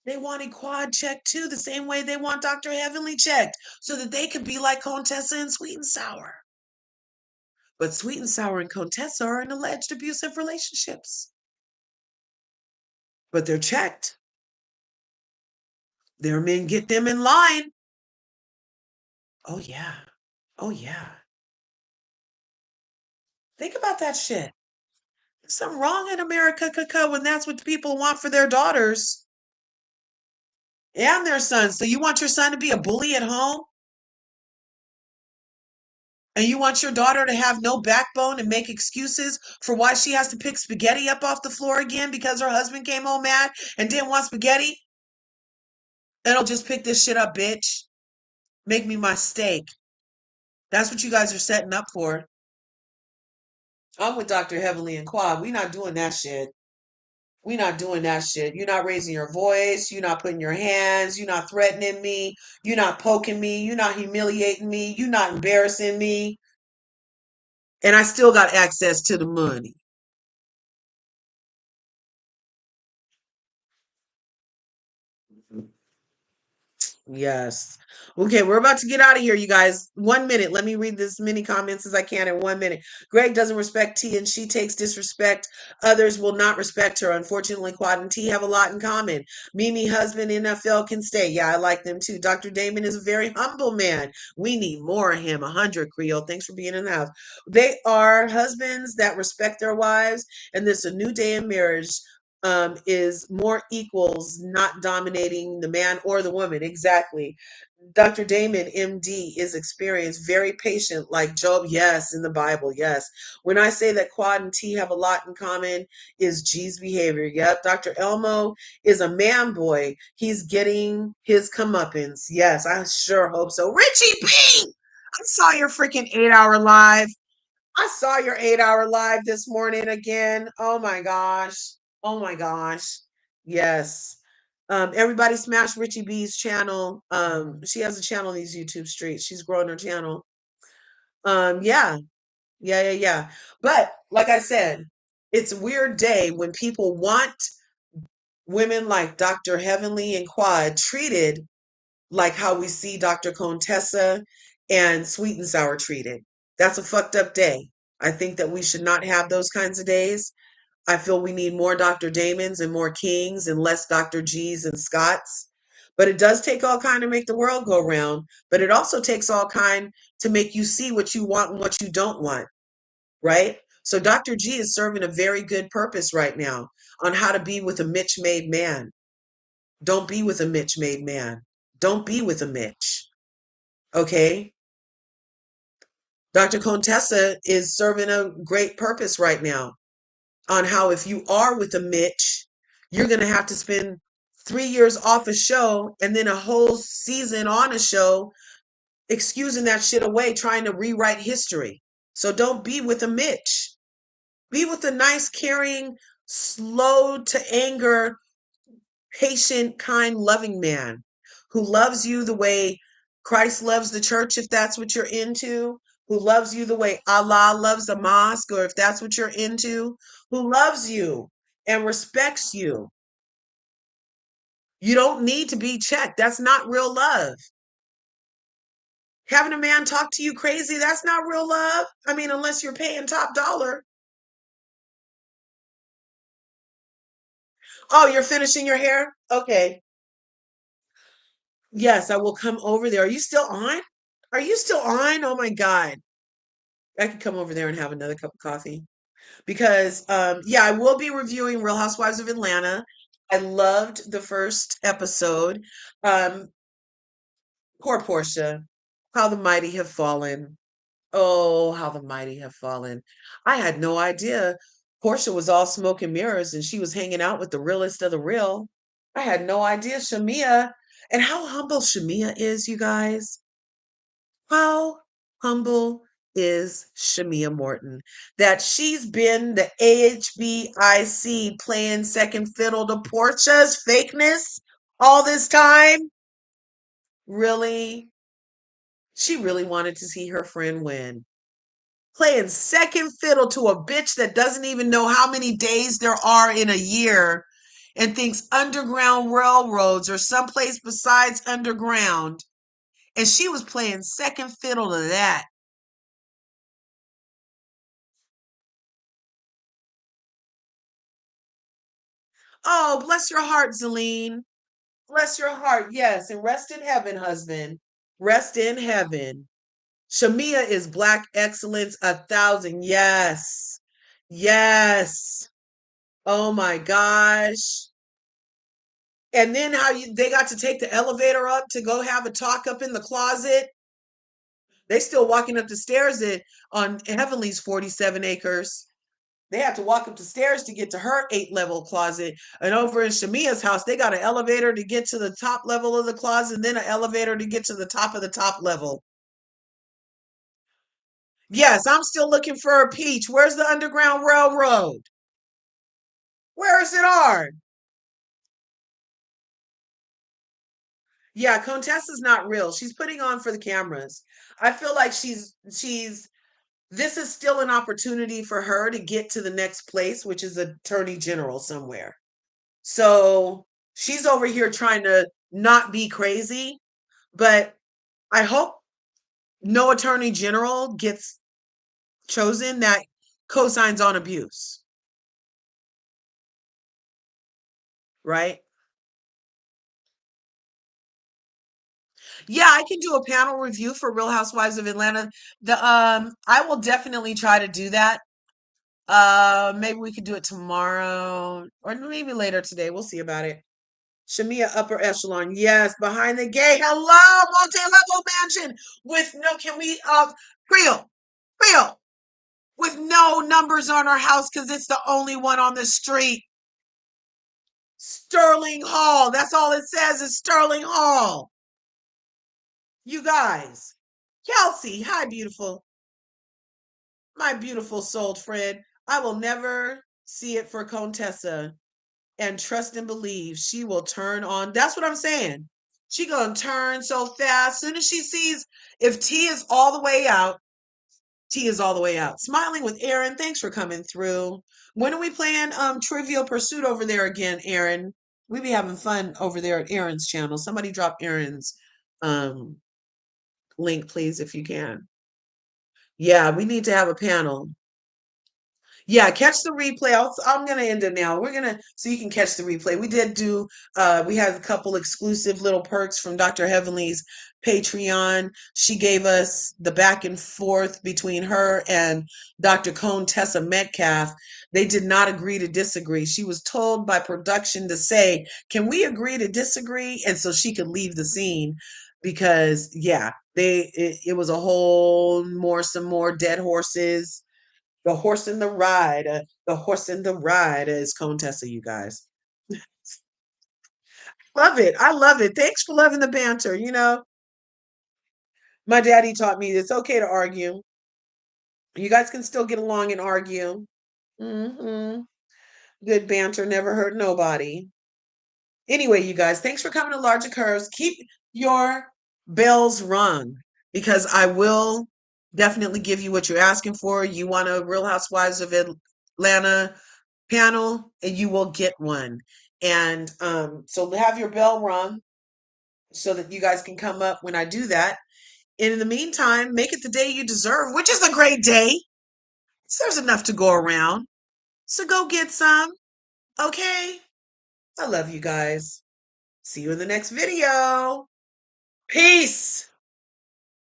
They wanted Quad checked too, the same way they want Dr. Heavenly checked, so that they could be like Conetessa and Sweet and Sour. But Sweet and Sour and Conetessa are in alleged abusive relationships. But they're checked. Their men get them in line. Oh, yeah. Oh, yeah. Think about that shit. There's something wrong in America when that's what people want for their daughters and their sons. So you want your son to be a bully at home? And you want your daughter to have no backbone and make excuses for why she has to pick spaghetti up off the floor again because her husband came home mad and didn't want spaghetti? And I'll just pick this shit up, bitch. Make me my steak. That's what you guys are setting up for. I'm with Dr. Heavenly and Quad. We not doing that shit. We not doing that shit. You're not raising your voice. You're not putting your hands. You're not threatening me. You're not poking me. You're not humiliating me. You're not embarrassing me. And I still got access to the money. Yes. Okay, we're about to get out of here, you guys. 1 minute. Let me read as many comments as I can in 1 minute. Greg doesn't respect T and she takes disrespect. Others will not respect her. Unfortunately, Quad and T have a lot in common. Mimi, husband, NFL can stay. Yeah, I like them too. Dr. Damon is a very humble man. We need more of him. 100, Creole. Thanks for being in the house. They are husbands that respect their wives, and this is a new day in marriage. Is more equals, not dominating the man or the woman. Exactly. Dr. Damon, MD, is experienced, very patient, like Job. Yes, in the Bible. Yes. When I say that Quad and T have a lot in common, is G's behavior. Yep. Dr. Elmo is a man boy. He's getting his comeuppance. Yes, I sure hope so. Richie B! I saw your freaking 8 hour live. I saw your 8 hour live this morning again. Oh my gosh. Oh my gosh. Yes. Everybody smash Richie B's channel. She has a channel in these YouTube streets. She's growing her channel. Yeah, yeah. But like I said, it's a weird day when people want women like Dr. Heavenly and Quad treated like how we see Dr. Conetessa and Sweet and Sour treated. That's a fucked up day. I think that we should not have those kinds of days. I feel we need more Dr. Damons and more Kings and less Dr. G's and Scotts. But it does take all kind to make the world go round. But it also takes all kind to make you see what you want and what you don't want, right? So Dr. G is serving a very good purpose right now on how to be with a Mitch made man. Don't be with a Mitch made man. Don't be with a Mitch. Okay? Dr. Contessa is serving a great purpose right now on how if you are with a Mitch, you're going to have to spend 3 years off a show and then a whole season on a show, excusing that shit away, trying to rewrite history. So don't be with a Mitch. Be with a nice, caring, slow to anger, patient, kind, loving man who loves you the way Christ loves the church, if that's what you're into, who loves you the way Allah loves a mosque, or if that's what you're into, who loves you and respects you. You don't need to be checked. That's not real love. Having a man talk to you crazy, that's not real love. I mean, unless you're paying top dollar. Oh, you're finishing your hair? Okay. Yes, I will come over there. Are you still on? Are you still on? Oh my God. I could come over there and have another cup of coffee because yeah, I will be reviewing Real Housewives of Atlanta. I loved the first episode. Um, Poor Portia. How the mighty have fallen. Oh, how the mighty have fallen. I had no idea Portia was all smoke and mirrors and she was hanging out with the realest of the real. I had no idea Shamia and how humble Shamia is, you guys. How humble is Shamia Morton that she's been the AHBIC playing second fiddle to Portia's fakeness all this time? Really? She really wanted to see her friend win. Playing second fiddle to a bitch that doesn't even know how many days there are in a year and thinks underground railroads or someplace besides underground. And she was playing second fiddle to that. Oh, bless your heart, Zelene. Bless your heart. Yes. And rest in heaven, husband. Rest in heaven. Shamia is black excellence 1,000. Yes. Yes. Oh my gosh. And then how they got to take the elevator up to go have a talk up in the closet. They still walking up the stairs on Heavenly's 47 acres. They have to walk up the stairs to get to her 8 level closet. And over in Shamia's house, they got an elevator to get to the top level of the closet, and then an elevator to get to the top of the top level. Yes, I'm still looking for a peach. Where's the Underground Railroad? Where is it on? Yeah, Contessa's not real. She's putting on for the cameras. I feel like she's this is still an opportunity for her to get to the next place, which is attorney general somewhere. So she's over here trying to not be crazy, but I hope no attorney general gets chosen that co-signs on abuse, right? Yeah, I can do a panel review for Real Housewives of Atlanta. The I will definitely try to do that. Maybe we could do it tomorrow or maybe later today. We'll see about it. Shamia upper echelon. Yes, behind the gate. Hello, multi-level mansion with no, can we Creole, Creole, with no numbers on our house because it's the only one on the street. Sterling Hall. That's all it says is Sterling Hall. You guys. Kelsey, hi, beautiful. My beautiful souled friend. I will never see it for Conetessa and trust and believe she will turn on. That's what I'm saying. She gonna turn so fast. Soon as she sees if T is all the way out, T is all the way out. Smiling with Aaron. Thanks for coming through. When are we playing Trivial Pursuit over there again, Aaron? We be having fun over there at Aaron's channel. Somebody drop Aaron's um link, please, if you can. Yeah, we need to have a panel. Yeah, catch the replay. I'm gonna end it now. We're gonna so you can catch the replay. We did do we had a couple exclusive little perks from Dr. Heavenly's Patreon. She gave us the back and forth between her and Dr. Conetessa Metcalf. They did not agree to disagree. She was told by production to say, "Can we agree to disagree?" And so she could leave the scene because yeah, it was a whole some more dead horses, the horse and the ride, the horse and the ride is Conetessa, you guys. Love it. I love it. Thanks for loving the banter. You know, my daddy taught me it's okay to argue. You guys can still get along and argue. Hmm. Good banter never hurt nobody. Anyway, you guys, thanks for coming to Larger Curves. Keep your bells rung because I will definitely give you what you're asking for. You want a Real Housewives of Atlanta panel, and you will get one. And so have your bell rung so that you guys can come up when I do that. And in the meantime, make it the day you deserve, which is a great day. So there's enough to go around. So go get some. Okay. I love you guys. See you in the next video. Peace.